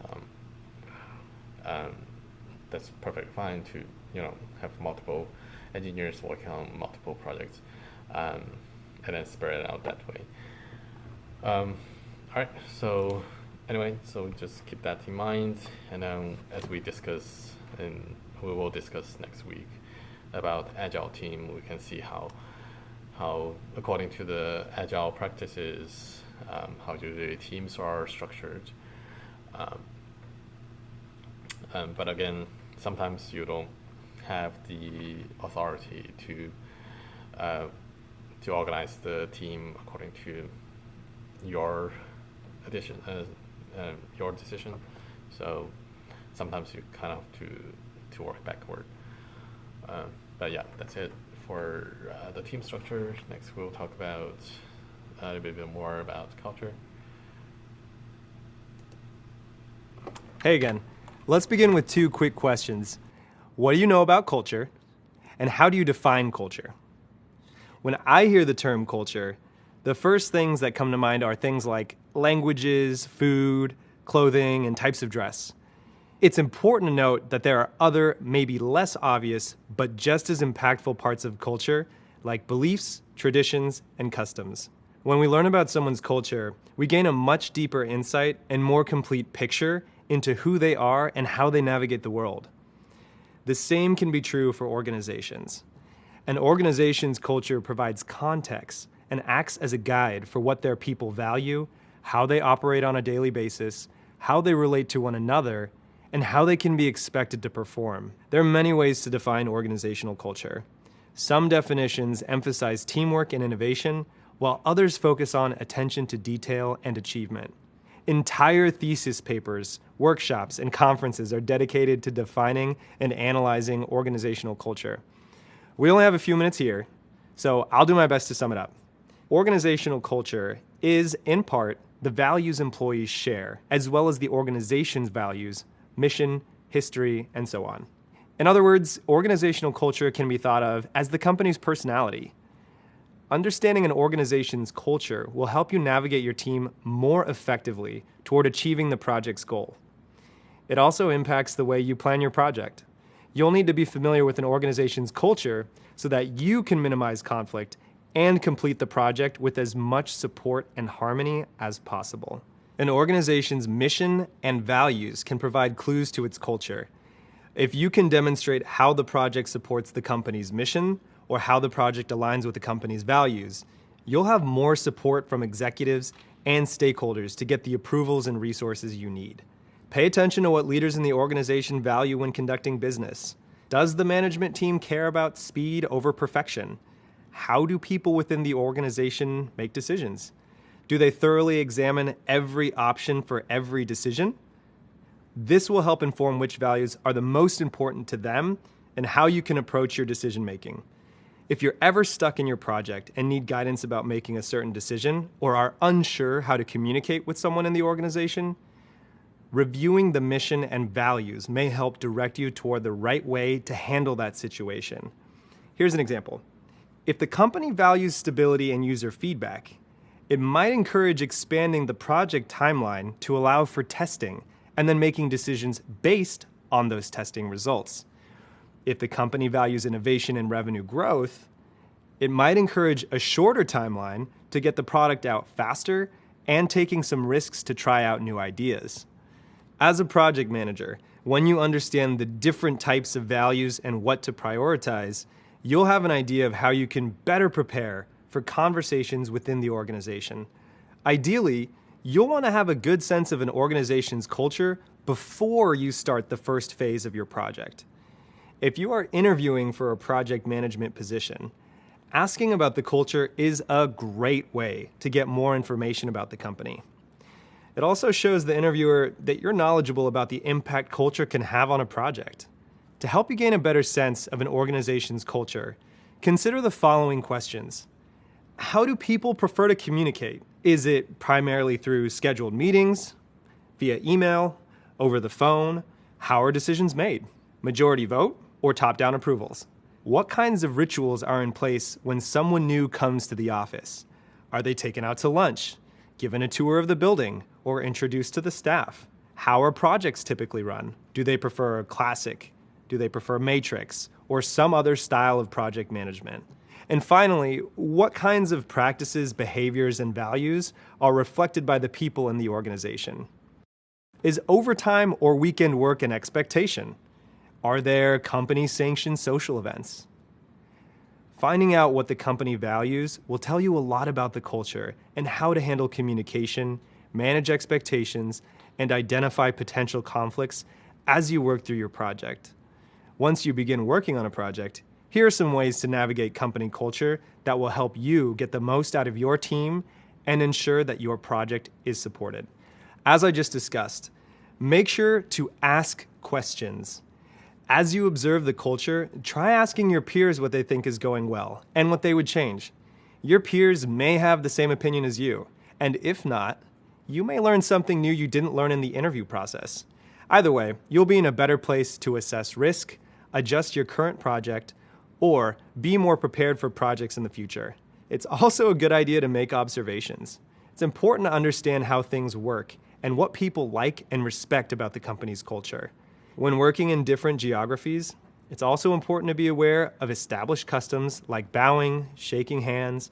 that's perfectly fine to have multiple engineers working on multiple projects, and then spread it out that way. All right. So anyway, so just keep that in mind, and then as we discuss, and we will discuss next week about Agile team, we can see how according to the Agile practices, how usually teams are structured. But again, sometimes you don't have the authority to organize the team according to your your decision. So sometimes you kind of have to work backward. But yeah, that's it for the team structure. Next we'll talk about a little bit more about culture. Hey again. Let's begin with 2 quick questions. What do you know about culture? And how do you define culture? When I hear the term culture, the first things that come to mind are things like languages, food, clothing, and types of dress. It's important to note that there are other, maybe less obvious, but just as impactful parts of culture, like beliefs, traditions, and customs. When we learn about someone's culture, we gain a much deeper insight and more complete picture into who they are and how they navigate the world. The same can be true for organizations. An organization's culture provides context and acts as a guide for what their people value, how they operate on a daily basis, how they relate to one another, and how they can be expected to perform. There are many ways to define organizational culture. Some definitions emphasize teamwork and innovation, while others focus on attention to detail and achievement. Entire thesis papers, workshops, and conferences are dedicated to defining and analyzing organizational culture. We only have a few minutes here, so I'll do my best to sum it up. Organizational culture is, in part, the values employees share, as well as the organization's values, mission, history, and so on. In other words, organizational culture can be thought of as the company's personality. Understanding an organization's culture will help you navigate your team more effectively toward achieving the project's goal. It also impacts the way you plan your project. You'll need to be familiar with an organization's culture so that you can minimize conflict and complete the project with as much support and harmony as possible. An organization's mission and values can provide clues to its culture. If you can demonstrate how the project supports the company's mission or how the project aligns with the company's values, you'll have more support from executives and stakeholders to get the approvals and resources you need. Pay attention to what leaders in the organization value when conducting business. Does the management team care about speed over perfection? How do people within the organization make decisions? Do they thoroughly examine every option for every decision? This will help inform which values are the most important to them and how you can approach your decision making. If you're ever stuck in your project and need guidance about making a certain decision or are unsure how to communicate with someone in the organization, reviewing the mission and values may help direct you toward the right way to handle that situation. Here's an example. If the company values stability and user feedback, it might encourage expanding the project timeline to allow for testing and then making decisions based on those testing results. If the company values innovation and revenue growth, it might encourage a shorter timeline to get the product out faster and taking some risks to try out new ideas. As a project manager, when you understand the different types of values and what to prioritize, you'll have an idea of how you can better prepare for conversations within the organization. Ideally, you'll want to have a good sense of an organization's culture before you start the first phase of your project. If you are interviewing for a project management position, asking about the culture is a great way to get more information about the company. It also shows the interviewer that you're knowledgeable about the impact culture can have on a project. To help you gain a better sense of an organization's culture, consider the following questions. How do people prefer to communicate? Is it primarily through scheduled meetings, via email, over the phone? How are decisions made? Majority vote or top-down approvals? What kinds of rituals are in place when someone new comes to the office? Are they taken out to lunch, given a tour of the building, or introduced to the staff? How are projects typically run? Do they prefer classic? Do they prefer matrix or some other style of project management? And finally, what kinds of practices, behaviors, and values are reflected by the people in the organization? Is overtime or weekend work an expectation? Are there company-sanctioned social events? Finding out what the company values will tell you a lot about the culture and how to handle communication, manage expectations, and identify potential conflicts as you work through your project. Once you begin working on a project, here are some ways to navigate company culture that will help you get the most out of your team and ensure that your project is supported. As I just discussed, make sure to ask questions. As you observe the culture, try asking your peers what they think is going well and what they would change. Your peers may have the same opinion as you, and if not, you may learn something new you didn't learn in the interview process. Either way, you'll be in a better place to assess risk, adjust your current project, or be more prepared for projects in the future. It's also a good idea to make observations. It's important to understand how things work and what people like and respect about the company's culture. When working in different geographies, it's also important to be aware of established customs like bowing, shaking hands,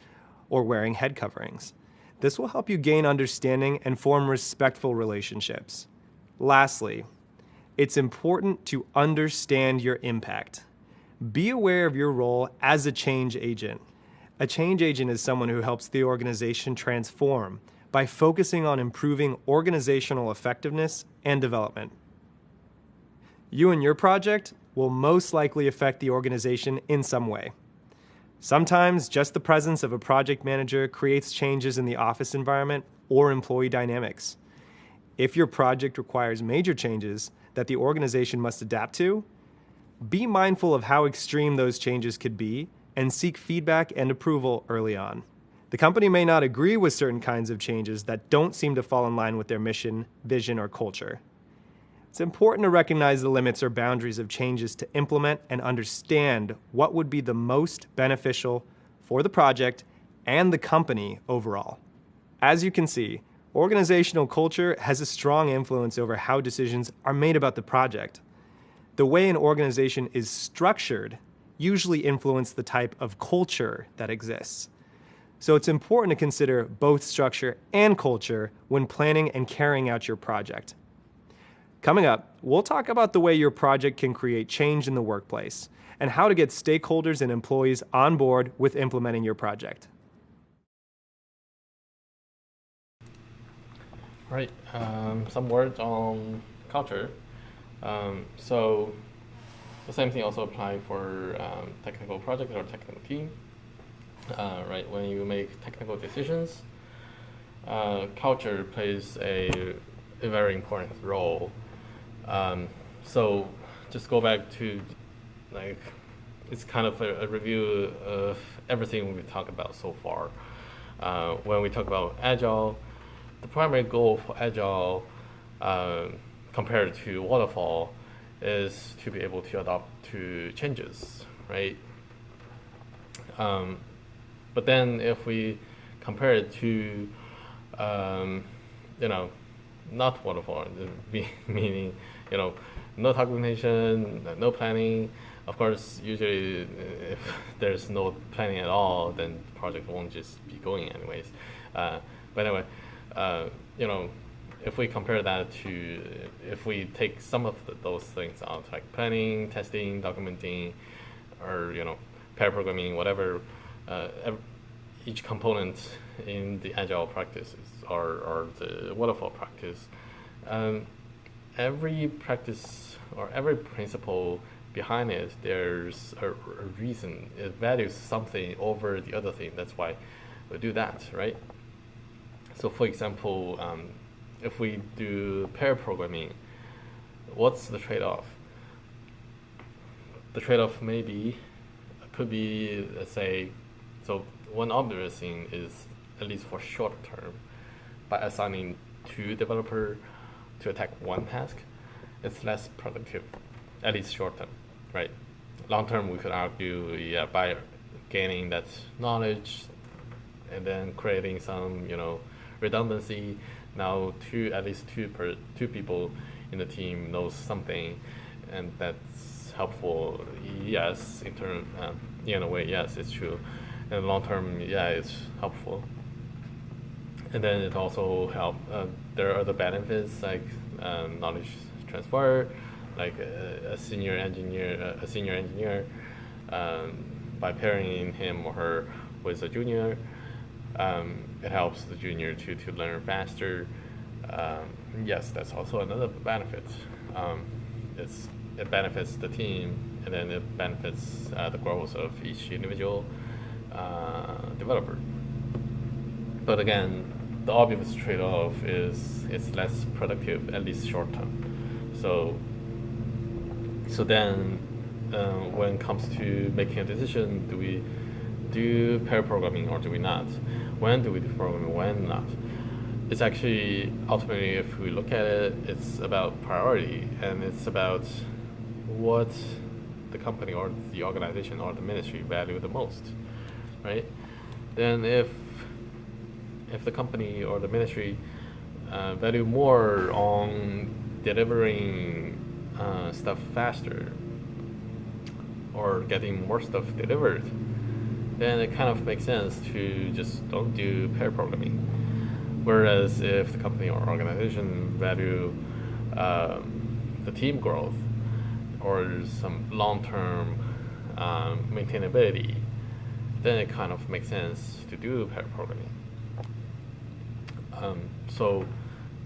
or wearing head coverings. This will help you gain understanding and form respectful relationships. Lastly, it's important to understand your impact. Be aware of your role as a change agent. A change agent is someone who helps the organization transform by focusing on improving organizational effectiveness and development. You and your project will most likely affect the organization in some way. Sometimes just the presence of a project manager creates changes in the office environment or employee dynamics. If your project requires major changes that the organization must adapt to, be mindful of how extreme those changes could be and seek feedback and approval early on. The company may not agree with certain kinds of changes that don't seem to fall in line with their mission, vision, or culture. It's important to recognize the limits or boundaries of changes to implement and understand what would be the most beneficial for the project and the company overall. As you can see, organizational culture has a strong influence over how decisions are made about the project. The way an organization is structured usually influences the type of culture that exists. So it's important to consider both structure and culture when planning and carrying out your project. Coming up, we'll talk about the way your project can create change in the workplace and how to get stakeholders and employees on board with implementing your project. Right, some words on culture. So the same thing also apply for technical project or technical team. Right, when you make technical decisions, culture plays a very important role. So just go back to, like, it's kind of a review of everything we talked about so far. When we talk about Agile, the primary goal for Agile compared to Waterfall is to be able to adapt to changes, right? But then if we compare it to, not Waterfall, meaning, no documentation, no planning. Of course, usually if there's no planning at all, then the project won't just be going anyways. But anyway, if we compare that to, if we take some of those things out, like planning, testing, documenting, or, pair programming, whatever, each component in the Agile practices or the Waterfall practice, every practice or every principle behind it, there's a reason. It values something over the other thing. That's why we do that, right? So for example, if we do pair programming, what's the trade-off? The trade-off could be, let's say, so one obvious thing is, at least for short term, by assigning 2 developers to attack one task, it's less productive, at least short term, right? Long term, we could argue, by gaining that knowledge and then creating some, redundancy. Now, at least two people in the team knows something, and that's helpful. Yes, in a way, yes, it's true. And long term, it's helpful. And then it also helps. There are other benefits like knowledge transfer, like a senior engineer, by pairing him or her with a junior, it helps the junior to learn faster. Yes, that's also another benefit. It benefits the team, and then it benefits the growth of each individual developer. But again, the obvious trade-off is it's less productive, at least short term. So then when it comes to making a decision, do we do pair programming or do we not? When do we do programming, when not? It's actually, ultimately, if we look at it, it's about priority, and it's about what the company or the organization or the ministry value the most, right? Then if the company or the ministry value more on delivering stuff faster or getting more stuff delivered, then it kind of makes sense to just don't do pair programming. Whereas if the company or organization value the team growth or some long-term maintainability, then it kind of makes sense to do pair programming. So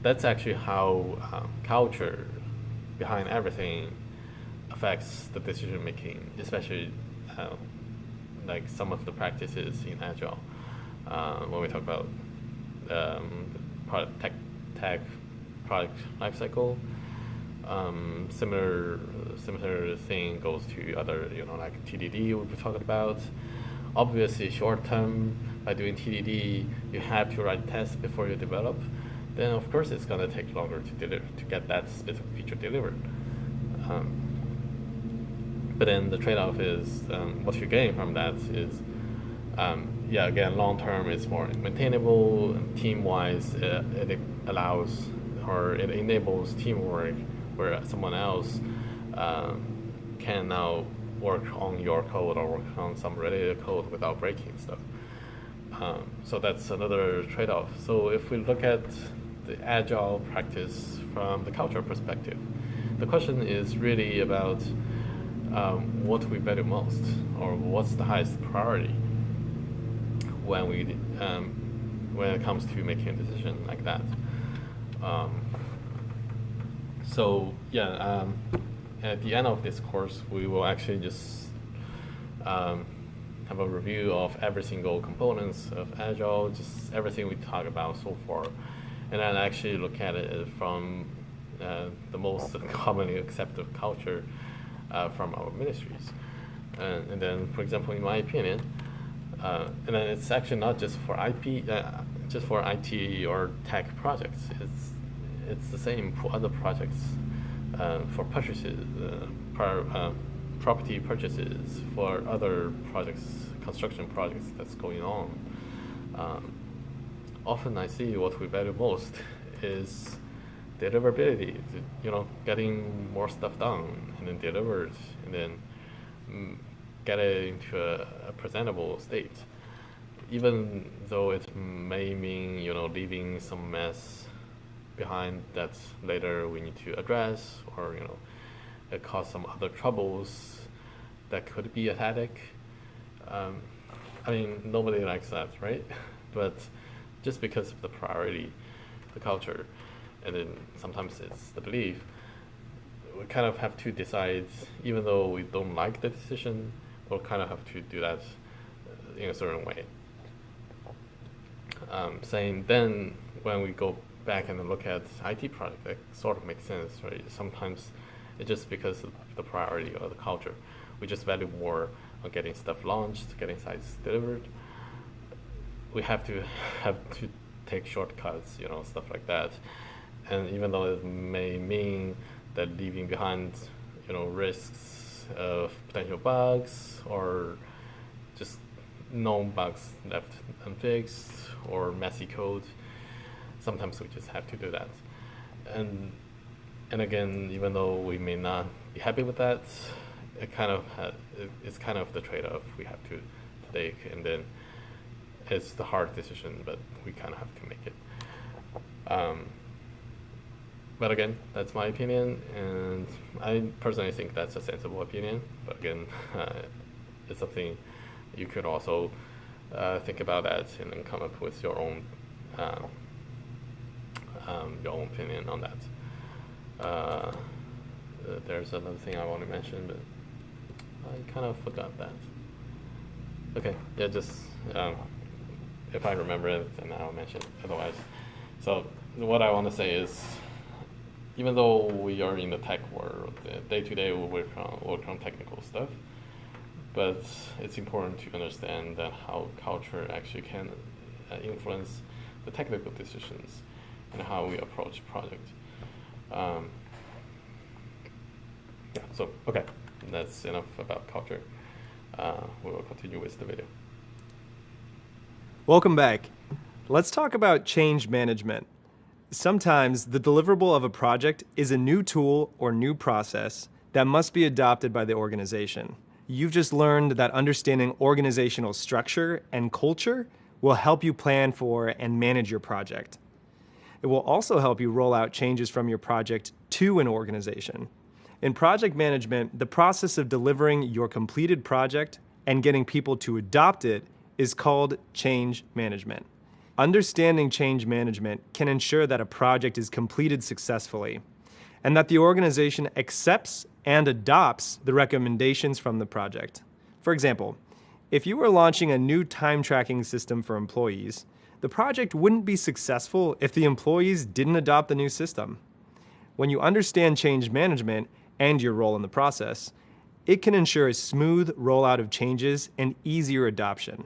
that's actually how culture behind everything affects the decision making, especially like some of the practices in Agile. When we talk about product lifecycle, similar thing goes to other, like TDD we were talking about. Obviously, short term, by doing TDD, you have to write tests before you develop. Then of course it's gonna take longer to get that specific feature delivered. But then the trade-off is what you're getting from that is, again, long term it's more maintainable. Team-wise, it allows or it enables teamwork where someone else can now work on your code or work on some related code without breaking stuff. So that's another trade-off. So if we look at the Agile practice from the culture perspective, the question is really about what we value most, or what's the highest priority when it comes to making a decision like that. At the end of this course, we will actually just have a review of every single components of Agile, just everything we talked about so far, and then actually look at it from the most commonly accepted culture from our ministries. And then, for example, in my opinion, and then it's actually not just for just for IT or tech projects. It's the same for other projects, for purchases, property purchases, for other projects, construction projects that's going on. Often I see what we value most is deliverability, getting more stuff done and then delivered, and then get it into a presentable state. Even though it may mean, leaving some mess behind that later we need to address, or, it cause some other troubles that could be a headache. Nobody likes that, right? But just because of the priority, the culture, and then sometimes it's the belief, we kind of have to decide, even though we don't like the decision, we'll kind of have to do that in a certain way. Saying then, when we go back and look at IT project, that sort of makes sense, right? Sometimes it's just because of the priority or the culture. We just value more on getting stuff launched, getting sites delivered. We have to take shortcuts, stuff like that. And even though it may mean that leaving behind, risks of potential bugs or just known bugs left unfixed or messy code, sometimes we just have to do that. And again, even though we may not be happy with that, it's kind of the trade-off we have to take, and then it's the hard decision, but we kind of have to make it. But again, that's my opinion, and I personally think that's a sensible opinion. But again, it's something you could also think about that and then come up with your own opinion on that. There's another thing I want to mention, but I kind of forgot that. Okay, yeah, just if I remember it, then I'll mention it. Otherwise, so what I want to say is, even though we are in the tech world, day to day we work on technical stuff, but it's important to understand that how culture actually can influence the technical decisions and how we approach project. Okay. That's enough about culture. We will continue with the video. Welcome back. Let's talk about change management. Sometimes the deliverable of a project is a new tool or new process that must be adopted by the organization. You've just learned that understanding organizational structure and culture will help you plan for and manage your project. It will also help you roll out changes from your project to an organization. In project management, the process of delivering your completed project and getting people to adopt it is called change management. Understanding change management can ensure that a project is completed successfully and that the organization accepts and adopts the recommendations from the project. For example, if you were launching a new time tracking system for employees, the project wouldn't be successful if the employees didn't adopt the new system. When you understand change management and your role in the process, it can ensure a smooth rollout of changes and easier adoption.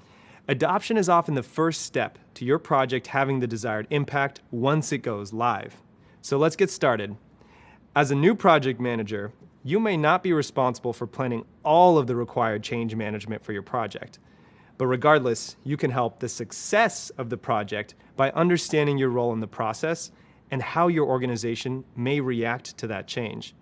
Adoption is often the first step to your project having the desired impact once it goes live. So let's get started. As a new project manager, you may not be responsible for planning all of the required change management for your project. But regardless, you can help the success of the project by understanding your role in the process and how your organization may react to that change.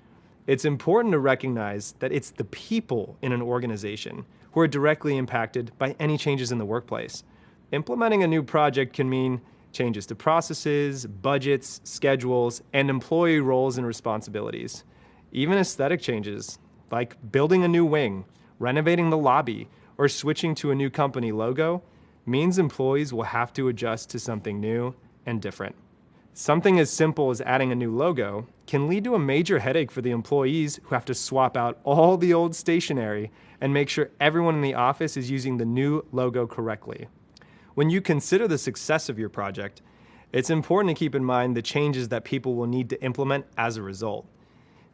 It's important to recognize that it's the people in an organization who are directly impacted by any changes in the workplace. Implementing a new project can mean changes to processes, budgets, schedules, and employee roles and responsibilities. Even aesthetic changes, like building a new wing, renovating the lobby, or switching to a new company logo, means employees will have to adjust to something new and different. Something as simple as adding a new logo can lead to a major headache for the employees who have to swap out all the old stationery and make sure everyone in the office is using the new logo correctly. When you consider the success of your project, it's important to keep in mind the changes that people will need to implement as a result.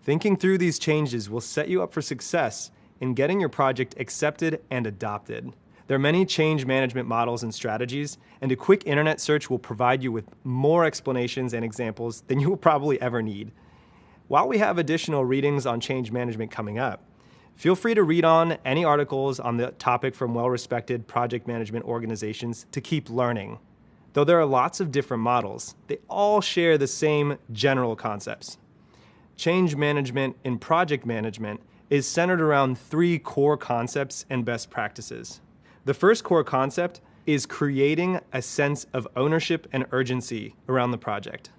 Thinking through these changes will set you up for success in getting your project accepted and adopted. There are many change management models and strategies, and a quick internet search will provide you with more explanations and examples than you will probably ever need. While we have additional readings on change management coming up, feel free to read on any articles on the topic from well-respected project management organizations to keep learning. Though there are lots of different models, they all share the same general concepts. Change management in project management is centered around 3 core concepts and best practices. The first core concept is creating a sense of ownership and urgency around the project.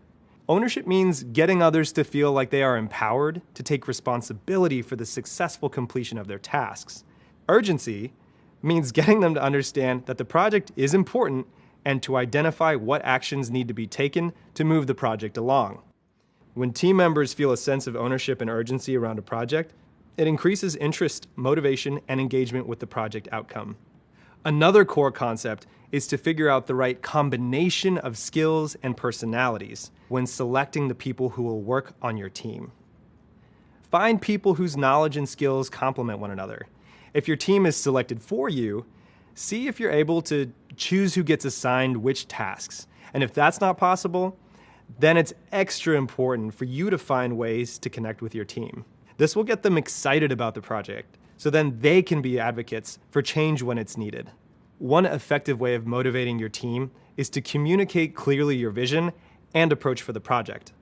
Ownership means getting others to feel like they are empowered to take responsibility for the successful completion of their tasks. Urgency means getting them to understand that the project is important and to identify what actions need to be taken to move the project along. When team members feel a sense of ownership and urgency around a project, it increases interest, motivation, and engagement with the project outcome. Another core concept is to figure out the right combination of skills and personalities when selecting the people who will work on your team. Find people whose knowledge and skills complement one another. If your team is selected for you, see if you're able to choose who gets assigned which tasks. And if that's not possible, then it's extra important for you to find ways to connect with your team. This will get them excited about the project, so then they can be advocates for change when it's needed. One effective way of motivating your team is to communicate clearly your vision and approach for the project.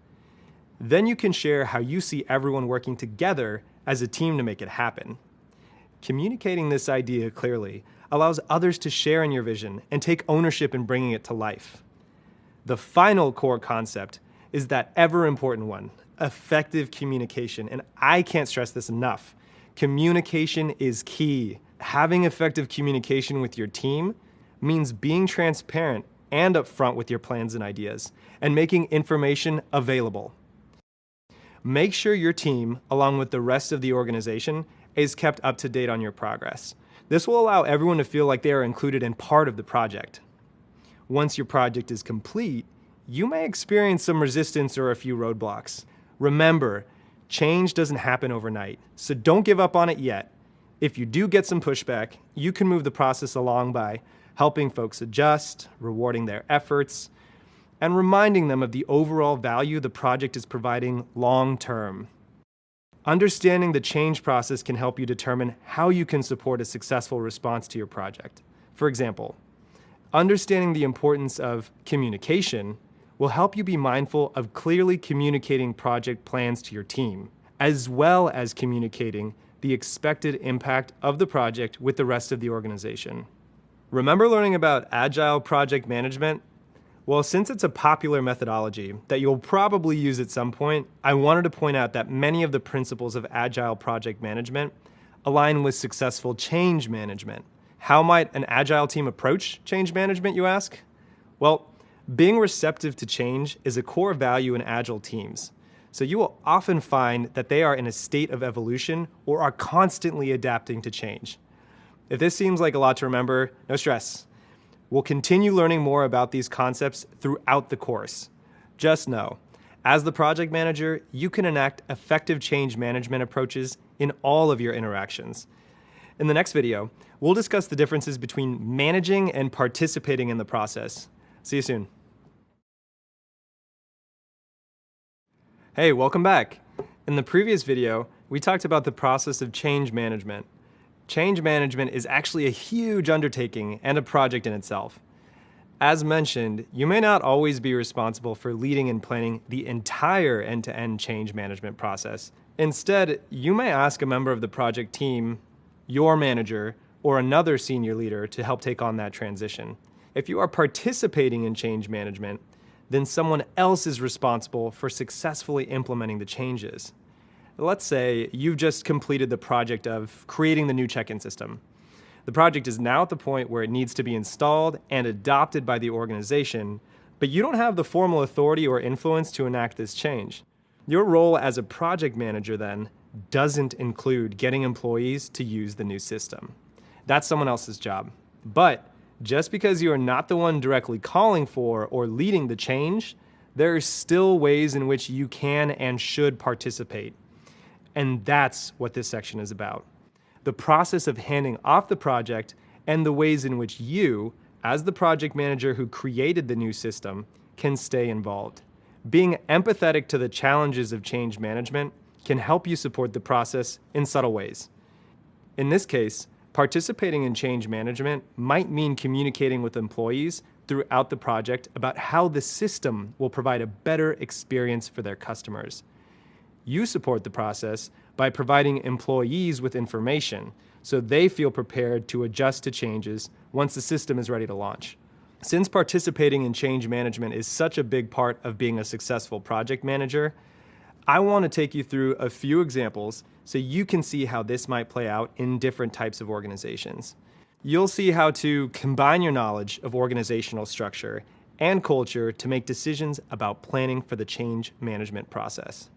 Then you can share how you see everyone working together as a team to make it happen. Communicating this idea clearly allows others to share in your vision and take ownership in bringing it to life. The final core concept is that ever important one, effective communication. And I can't stress this enough. Communication is key. Having effective communication with your team means being transparent and upfront with your plans and ideas, and making information available. Make sure your team, along with the rest of the organization, is kept up to date on your progress. This will allow everyone to feel like they are included in part of the project. Once your project is complete, you may experience some resistance or a few roadblocks. Remember, change doesn't happen overnight, so don't give up on it yet. If you do get some pushback, you can move the process along by helping folks adjust, rewarding their efforts, and reminding them of the overall value the project is providing long term. Understanding the change process can help you determine how you can support a successful response to your project. For example, understanding the importance of communication will help you be mindful of clearly communicating project plans to your team, as well as communicating the expected impact of the project with the rest of the organization. Remember learning about Agile project management? Well, since it's a popular methodology that you'll probably use at some point, I wanted to point out that many of the principles of Agile project management align with successful change management. How might an Agile team approach change management, you ask? Well, being receptive to change is a core value in Agile teams. So you will often find that they are in a state of evolution or are constantly adapting to change. If this seems like a lot to remember, no stress. We'll continue learning more about these concepts throughout the course. Just know, as the project manager, you can enact effective change management approaches in all of your interactions. In the next video, we'll discuss the differences between managing and participating in the process. See you soon. Hey, welcome back. In the previous video, we talked about the process of change management. Change management is actually a huge undertaking and a project in itself. As mentioned, you may not always be responsible for leading and planning the entire end-to-end change management process. Instead, you may ask a member of the project team, your manager, or another senior leader to help take on that transition. If you are participating in change management, then someone else is responsible for successfully implementing the changes. Let's say you've just completed the project of creating the new check-in system. The project is now at the point where it needs to be installed and adopted by the organization, but you don't have the formal authority or influence to enact this change. Your role as a project manager then doesn't include getting employees to use the new system. That's someone else's job. But just because you are not the one directly calling for or leading the change, there are still ways in which you can and should participate. And that's what this section is about. The process of handing off the project and the ways in which you, as the project manager who created the new system, can stay involved. Being empathetic to the challenges of change management can help you support the process in subtle ways. In this case, participating in change management might mean communicating with employees throughout the project about how the system will provide a better experience for their customers. You support the process by providing employees with information so they feel prepared to adjust to changes once the system is ready to launch. Since participating in change management is such a big part of being a successful project manager, I want to take you through a few examples so you can see how this might play out in different types of organizations. You'll see how to combine your knowledge of organizational structure and culture to make decisions about planning for the change management process.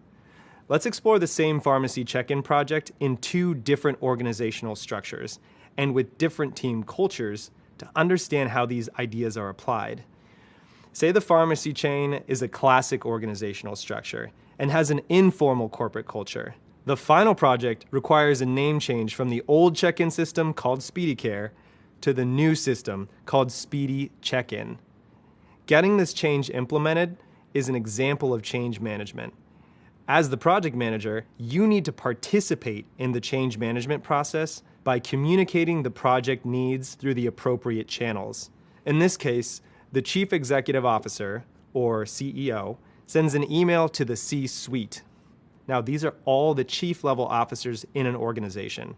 Let's explore the same pharmacy check-in project in two different organizational structures and with different team cultures to understand how these ideas are applied. Say the pharmacy chain is a classic organizational structure and has an informal corporate culture. The final project requires a name change from the old check-in system called Speedy Care to the new system called Speedy Check-in. Getting this change implemented is an example of change management. As the project manager, you need to participate in the change management process by communicating the project needs through the appropriate channels. In this case, the Chief Executive Officer, or CEO, sends an email to the C-suite. Now, these are all the chief-level officers in an organization.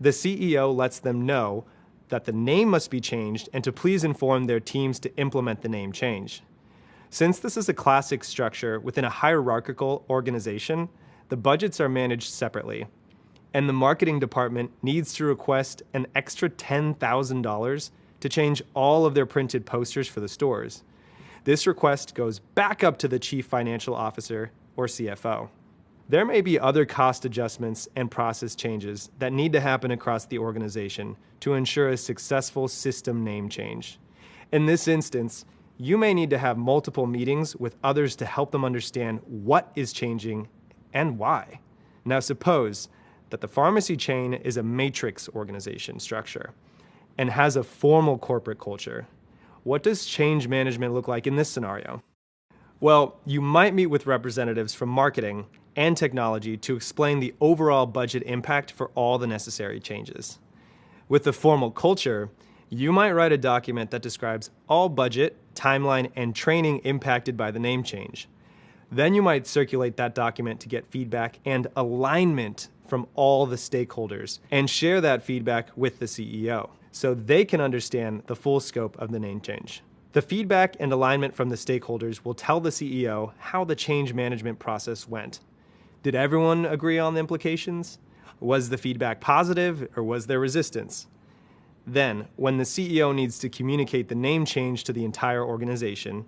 The CEO lets them know that the name must be changed and to please inform their teams to implement the name change. Since this is a classic structure within a hierarchical organization, the budgets are managed separately, and the marketing department needs to request an extra $10,000 to change all of their printed posters for the stores. This request goes back up to the Chief Financial Officer, or CFO. There may be other cost adjustments and process changes that need to happen across the organization to ensure a successful system name change. In this instance, you may need to have multiple meetings with others to help them understand what is changing and why. Now suppose that the pharmacy chain is a matrix organization structure and has a formal corporate culture. What does change management look like in this scenario? Well, you might meet with representatives from marketing and technology to explain the overall budget impact for all the necessary changes. With the formal culture, you might write a document that describes all budget, timeline, and training impacted by the name change. Then you might circulate that document to get feedback and alignment from all the stakeholders and share that feedback with the CEO so they can understand the full scope of the name change. The feedback and alignment from the stakeholders will tell the CEO how the change management process went. Did everyone agree on the implications? Was the feedback positive or was there resistance? Then, when the CEO needs to communicate the name change to the entire organization,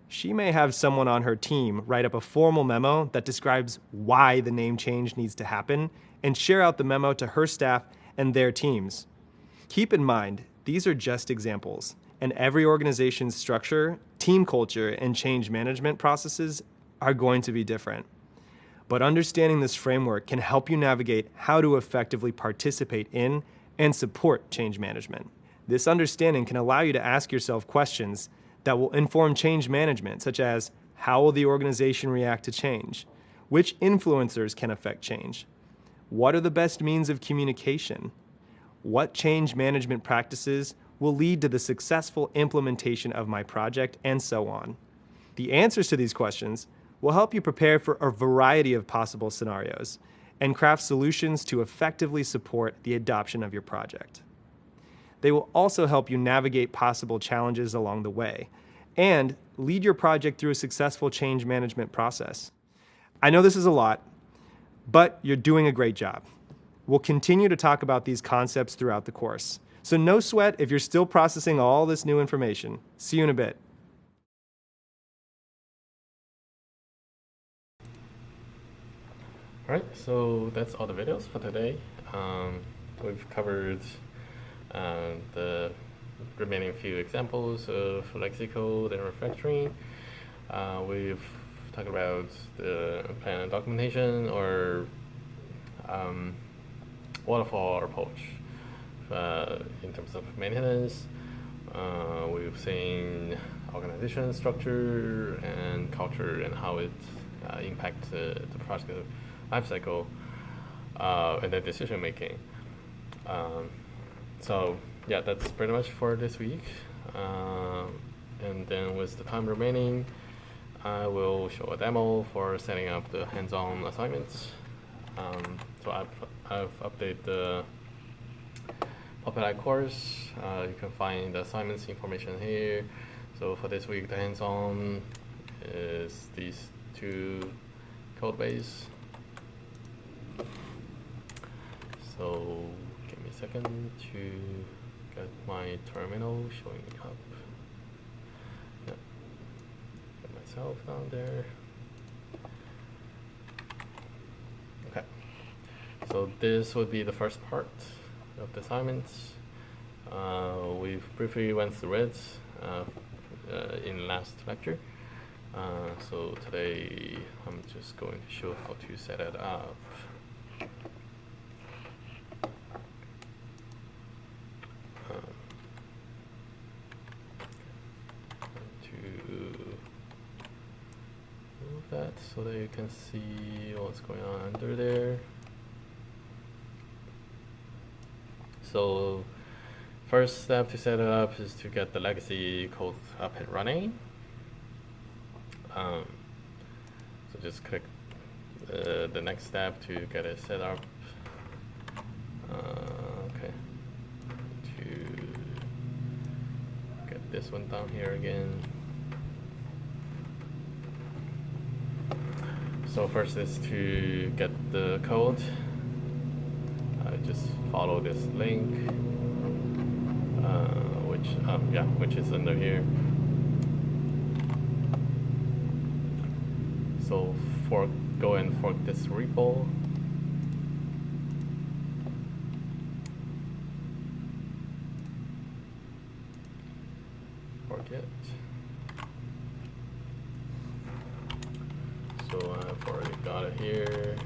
she may have someone on her team write up a formal memo that describes why the name change needs to happen and share out the memo to her staff and their teams. Keep in mind, these are just examples, and every organization's structure, team culture, and change management processes are going to be different. But understanding this framework can help you navigate how to effectively participate in and support change management. This understanding can allow you to ask yourself questions that will inform change management, such as how will the organization react to change? Which influencers can affect change? What are the best means of communication? What change management practices will lead to the successful implementation of my project, and so on. The answers to these questions will help you prepare for a variety of possible scenarios and craft solutions to effectively support the adoption of your project. They will also help you navigate possible challenges along the way and lead your project through a successful change management process. I know this is a lot, but you're doing a great job. We'll continue to talk about these concepts throughout the course. So no sweat if you're still processing all this new information. See you in a bit. All right, so that's all the videos for today. We've covered the remaining few examples of legacy code and refactoring. We've talked about the plan and documentation, or waterfall approach in terms of maintenance. We've seen organization structure and culture and how it impacts the project lifecycle and the decision making. So yeah, that's pretty much for this week. And then with the time remaining, I will show a demo for setting up the hands-on assignments. So I've updated the Puppet course. You can find the assignments information here. So for this week, the hands-on is these two code base. So give me a second to get my terminal showing up. Yep. Get myself down there. Okay. So this would be the first part of the assignments. We've briefly went through it in last lecture. So today I'm just going to show how to set it up. That so that you can see what's going on under there. So first step to set it up is to get the legacy code up and running. So just click the next step to get it set up. Okay, to get this one down here again. So first is to get the code. Just follow this link, which is under here. So go and fork this repo. Fork it. So I've already got it here.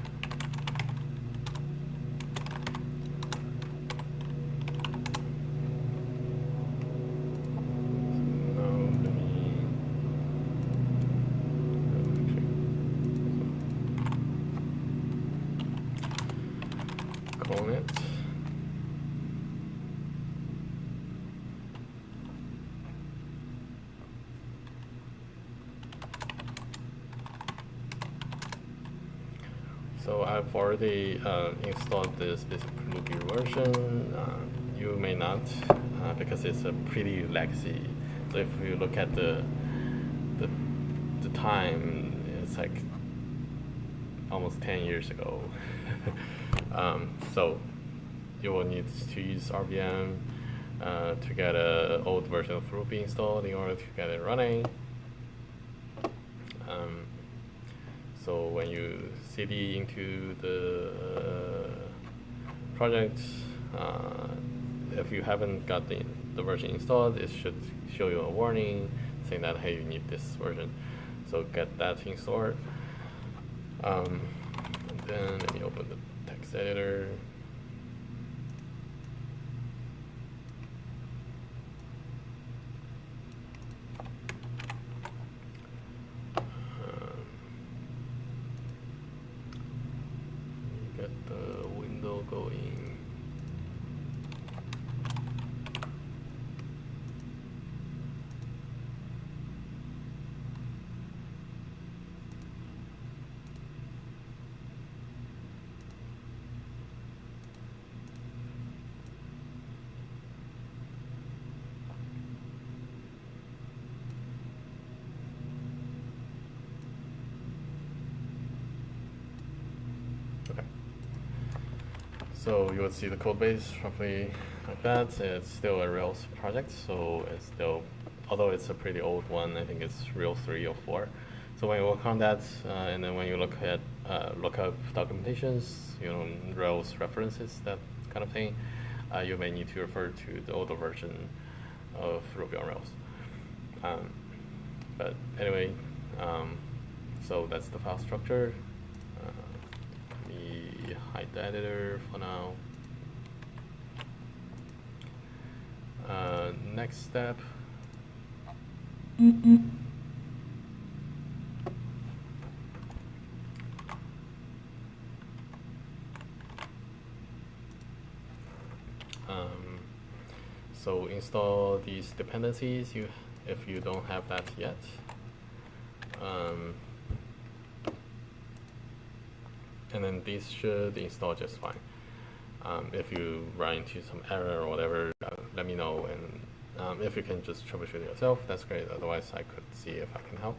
So I've already installed this Ruby version. You may not, because it's a pretty legacy. So if you look at the time, it's like almost 10 years ago. So you will need to use RVM to get an old version of Ruby installed in order to get it running. So when you cd into the project, if you haven't got the version installed, it should show you a warning saying that, hey, you need this version. So get that installed. And then let me open the text editor. Get the window going. Okay. So you would see the code base roughly like that. It's still a Rails project, so it's still, although it's a pretty old one, I think it's Rails 3 or 4. So when you work on that, and then when you look at look up documentations, Rails references, that kind of thing, you may need to refer to the older version of Ruby on Rails. But anyway, so that's the file structure. Let me hide the editor for now. Next step. So install these dependencies if you don't have that yet. And then these should install just fine. If you run into some error or whatever, let me know, and if you can just troubleshoot it yourself, that's great. Otherwise, I could see if I can help.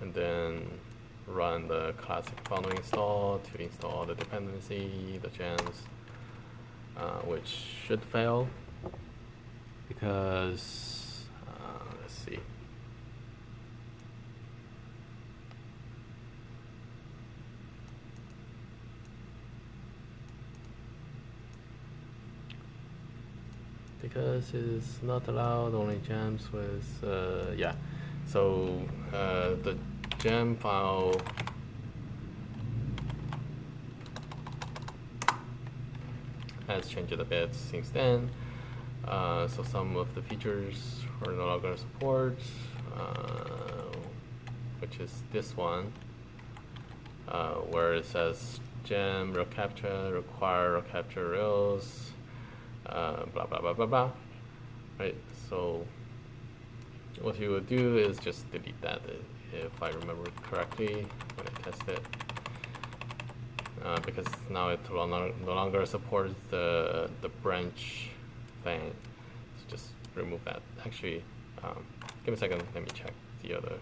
And then run the classic bundle install to install all the dependency, the gems, which should fail because, let's see. Because it's not allowed, only gems with, yeah. So the gem file has changed a bit since then. So some of the features are no longer support, which is this one, where it says gem recaptcha, require recaptcha rails, blah blah blah blah blah. Right. So what you would do is just delete that, if I remember correctly when I test it, because now it no longer supports the branch thing. So just remove that. Actually, give me a second. Let me check the other.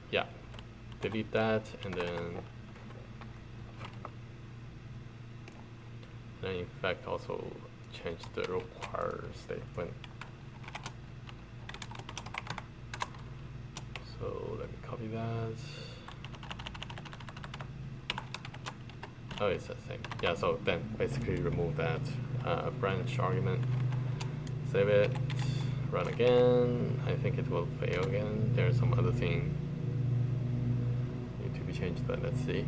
Yeah, delete that, and then in fact also change the require statement. So let me copy that. Oh, it's the same. Yeah, so then basically remove that branch argument. Save it, run again. I think it will fail again. There's some other thing need to be changed, but let's see.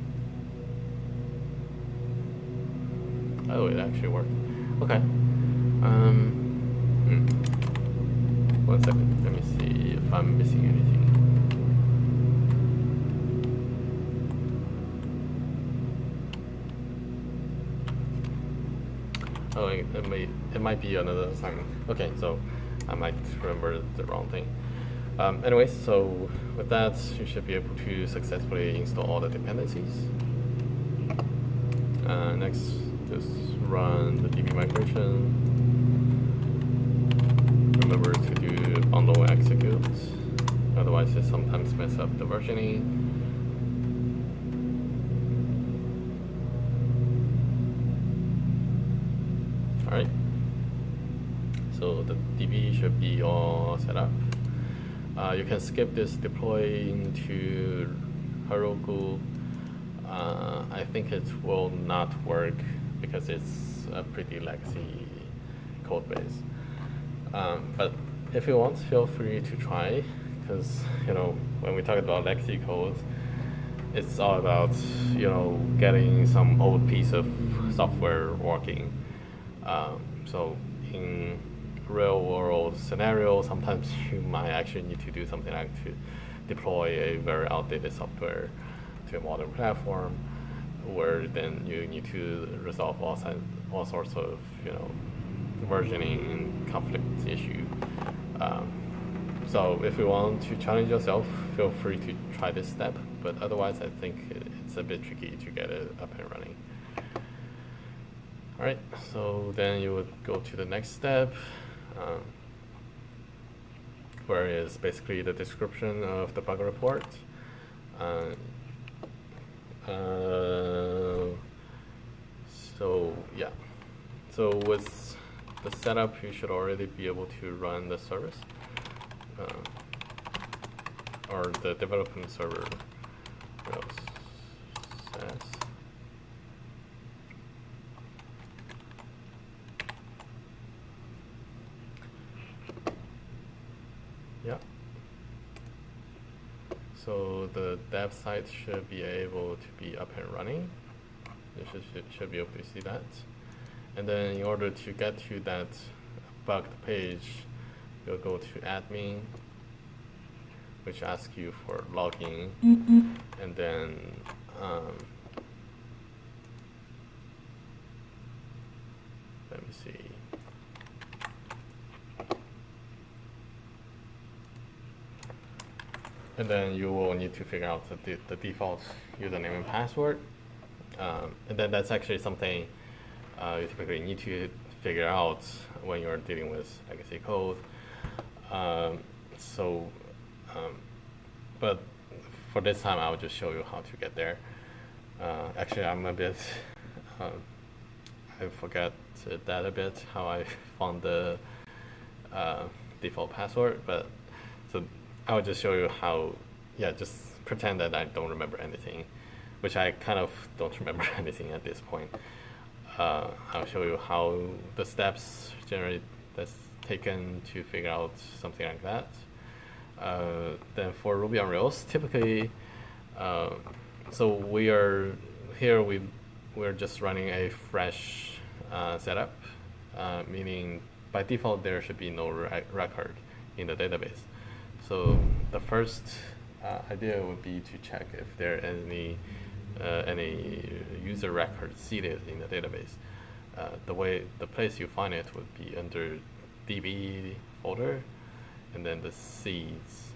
Oh, it actually worked. Okay. 1 second. Let me see if I'm missing anything. Oh, it might be another assignment. Okay, so I might remember the wrong thing. Anyways, so with that, you should be able to successfully install all the dependencies. Next, just run the DB migration. Remember to do bundle execute, otherwise it sometimes mess up the versioning. Alright, so the DB should be all set up. You can skip this deploy into Heroku. I think it will not work because it's a pretty legacy code base. But if you want, feel free to try, because when we talk about legacy code, it's all about getting some old piece of software working. So in real world scenario, sometimes you might actually need to do something like to deploy a very outdated software to a modern platform, where then you need to resolve all sorts of versioning and conflict issue. So if you want to challenge yourself, feel free to try this step, but otherwise I think it's a bit tricky to get it up and running. Alright, so then you would go to the next step, where is basically the description of the bug report. So yeah, so with the setup, you should already be able to run the service, or the development server. What else? SaaS. Yeah. So the dev site should be able to be up and running. You should be able to see that. And then in order to get to that bugged page, you'll go to admin, which asks you for login, and then let me see. And then you will need to figure out the default username and password. And then that's actually something you typically need to figure out when you're dealing with legacy code. But for this time, I'll just show you how to get there. Actually, I'm a bit, I forgot that a bit, how I found the default password, but so I'll just show you how, just pretend that I don't remember anything, which I kind of don't remember anything at this point. I'll show you how the steps generally that's taken to figure out something like that. Then for Ruby on Rails, typically, so we're just running a fresh setup, meaning by default there should be no record in the database. So the first idea would be to check if there are any user records seeded in the database. The place you find it would be under DB folder, and then the seeds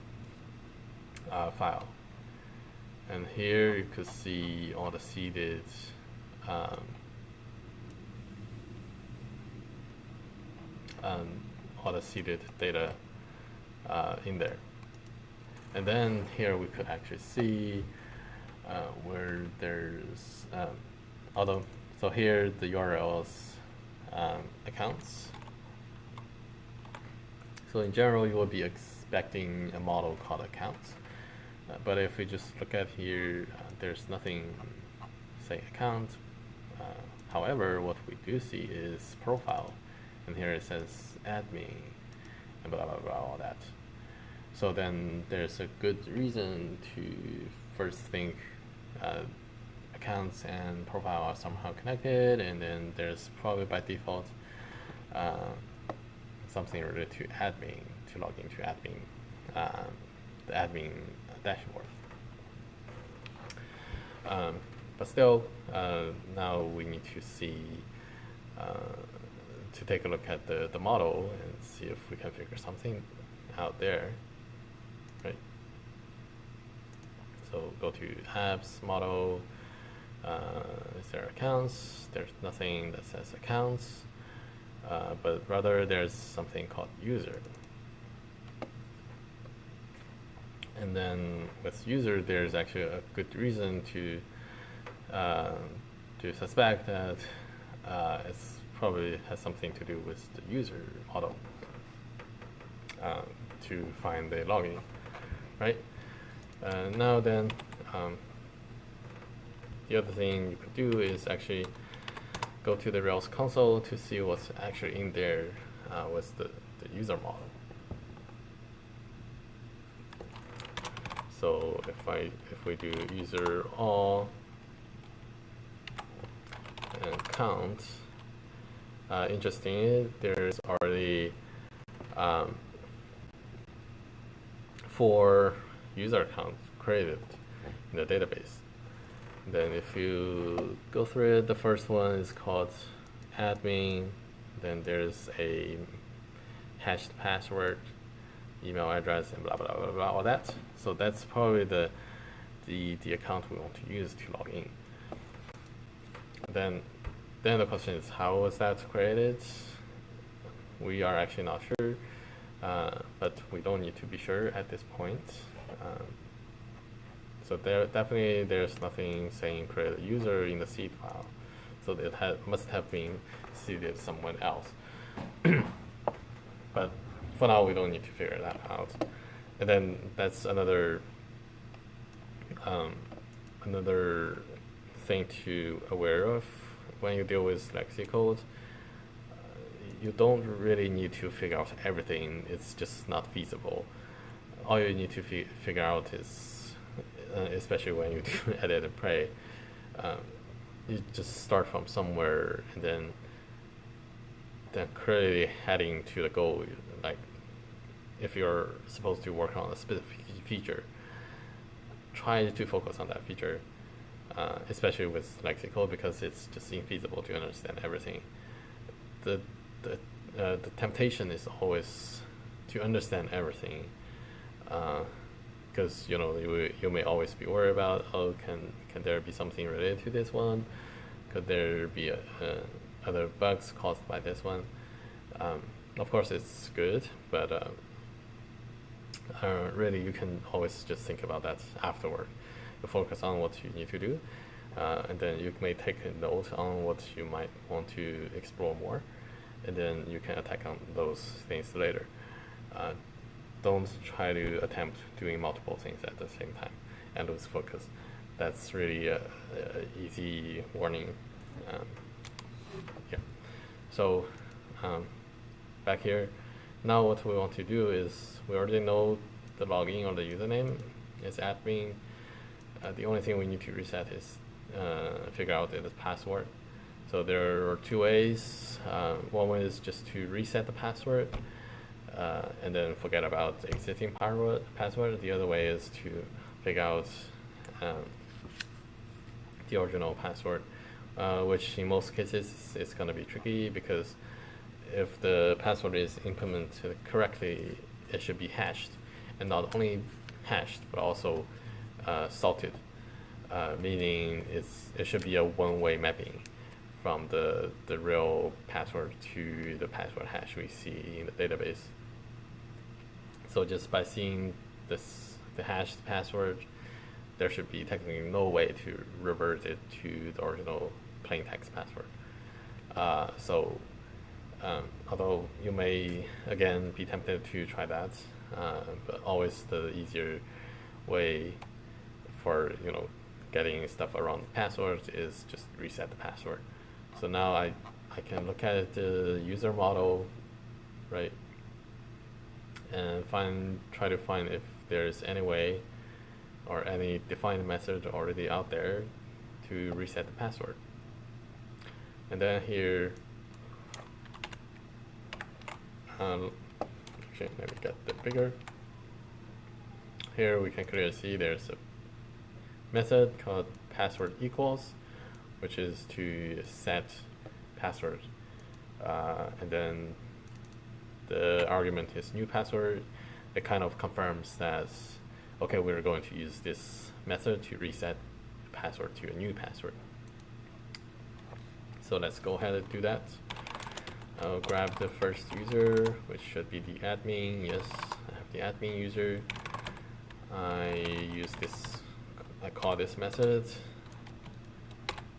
file. And here you could see all the seeded data in there. And then here we could actually see where there's so here the URLs accounts. So in general, you will be expecting a model called accounts. But if we just look at here, there's nothing say account. However, what we do see is profile. And here it says admin and blah, blah, blah, all that. So then there's a good reason to first think accounts and profile are somehow connected, and then there's probably by default something related to admin, to log into admin, the admin dashboard. But still, now we need to see to take a look at the model and see if we can figure something out there, right? So go to apps, model, is there accounts? There's nothing that says accounts, but rather there's something called user. And then with user, there's actually a good reason to suspect that it's probably has something to do with the user model to find the login, right? Now then, the other thing you could do is actually go to the Rails console to see what's actually in there with the user model. So if we do user all and count, interestingly, there's already 4 user accounts created in the database. Then if you go through it, the first one is called admin. Then there's a hashed password, email address, and blah blah blah blah, all that. So that's probably the account we want to use to log in. Then the question is, how was that created? We are actually not sure, but we don't need to be sure at this point. So there's nothing saying create a user in the seed file. So it must have been seeded someone else. But for now, we don't need to figure that out. And then that's another thing to aware of when you deal with legacy code. You don't really need to figure out everything. It's just not feasible. All you need to figure out is, especially when you do edit and pray, you just start from somewhere and then clearly heading to the goal. Like, if you're supposed to work on a specific feature, try to focus on that feature, especially with legacy code, because it's just infeasible to understand everything. The temptation is always to understand everything, because you may always be worried about, oh, can there be something related to this one? Could there be other bugs caused by this one? Of course, it's good, but really you can always just think about that afterward. You focus on what you need to do, and then you may take a note on what you might want to explore more, and then you can attack on those things later. Don't try to attempt doing multiple things at the same time and lose focus. That's really a easy warning. Yeah. So back here, now what we want to do is, we already know the login or the username is admin. The only thing we need to reset is figure out the password. So there are 2 ways. One way is just to reset the password and then forget about the existing password. The other way is to figure out the original password, which in most cases is going to be tricky, because if the password is implemented correctly, it should be hashed, and not only hashed but also salted, meaning it should be a one-way mapping from the real password to the password hash we see in the database. So just by seeing the hashed password, there should be technically no way to revert it to the original plain text password. Although you may again be tempted to try that, but always the easier way for getting stuff around the password is just reset the password. So now I can look at the user model, right, and try to find if there's any way or any defined method already out there to reset the password. And then here, actually let me get that bigger. Here we can clearly see there's a method called password equals, which is to set password And then the argument is new password. It kind of confirms that, okay, we're going to use this method to reset the password to a new password. So let's go ahead and do that. I'll grab the first user, which should be the admin. Yes, I have the admin user. I call this method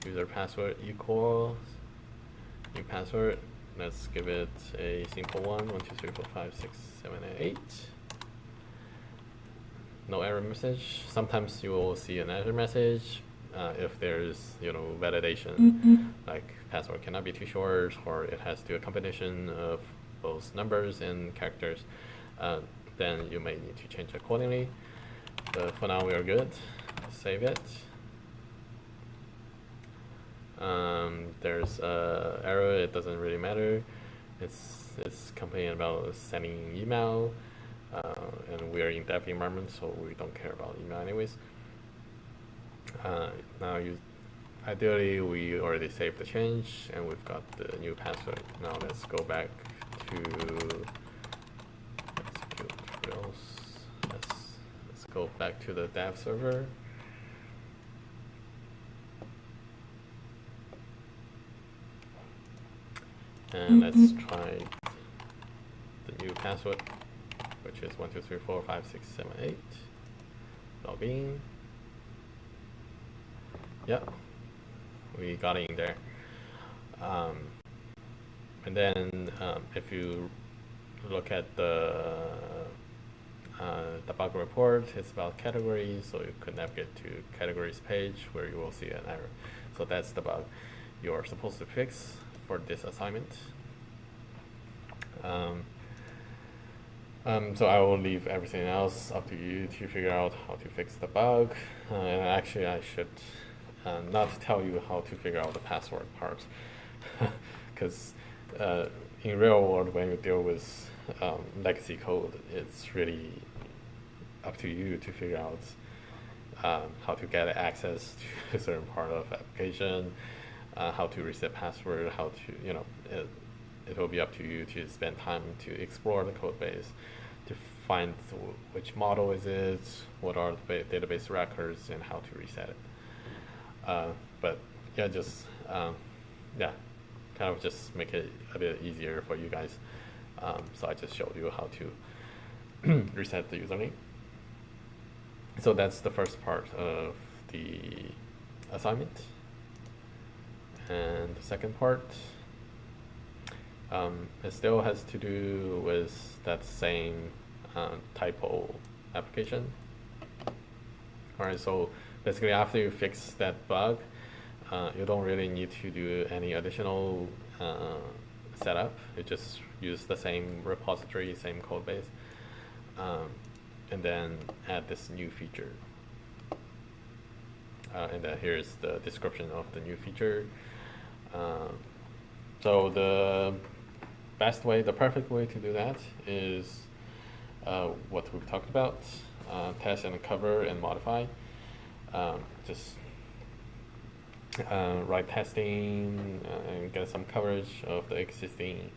user password equals new password. Let's give it a simple one, 1, 2, 3, 4, 5, 6, 7, and 8. No error message. Sometimes you will see an error message if there's validation, like password cannot be too short, or it has to do a combination of both numbers and characters. Then you may need to change accordingly. But for now we are good. Save it. There's an error. It doesn't really matter. It's complaining about sending email, and we're in dev environment, so we don't care about email anyways. Now ideally we already saved the change and we've got the new password. Now let's go back to execute Rails. Let's go back to the dev server. And let's try the new password, which is 1, 2, 3, 4, 5, 6, 7, 8. Login. Yep, we got in there. And then if you look at the bug report, it's about categories, so you could navigate to categories page where you will see an error. So that's the bug you're supposed to fix for this assignment. So I will leave everything else up to you to figure out how to fix the bug. And actually I should not tell you how to figure out the password part, because in real world when you deal with legacy code, it's really up to you to figure out how to get access to a certain part of application, how to reset password, how to, it will be up to you to spend time to explore the code base, to find which model is it, what are the database records, and how to reset it. But yeah, just kind of just make it a bit easier for you guys. So I just showed you how to reset the username. So that's the first part of the assignment. And the second part, it still has to do with that same typo application. All right, so basically after you fix that bug, you don't really need to do any additional setup. You just use the same repository, same code base, and then add this new feature. And then here's the description of the new feature. So the best way, the perfect way to do that is what we've talked about, test and cover and modify. Just write testing and get some coverage of the existing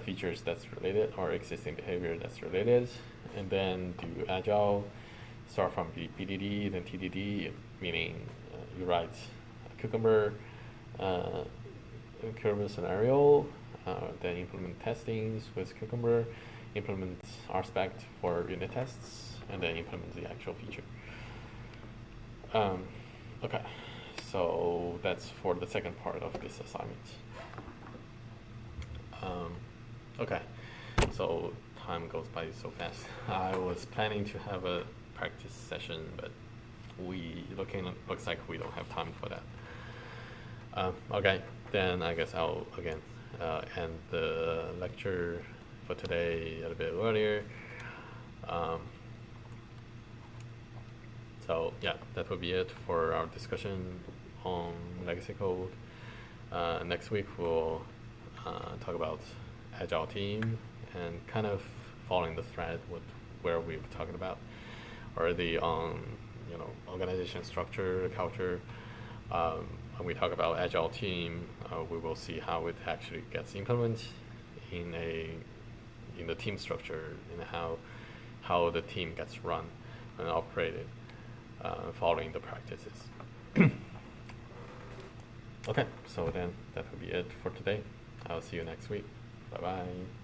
features that's related, or existing behavior that's related, and then do Agile, start from BDD, then TDD, meaning you write a cucumber scenario, then implement testings with cucumber, implement RSpec for unit tests, and then implement the actual feature. Okay, so that's for the second part of this assignment. Okay, so time goes by so fast. I was planning to have a practice session, but looks like we don't have time for that. Okay, then I guess I'll again end the lecture for today a little bit earlier. So yeah, that will be it for our discussion on legacy code. Next week we'll talk about Agile team and kind of following the thread where we've talked about already on organization structure, culture, when we talk about Agile team, we will see how it actually gets implemented in the team structure and how the team gets run and operated following the practices. Okay, so then that will be it for today. I'll see you next week. Bye-bye.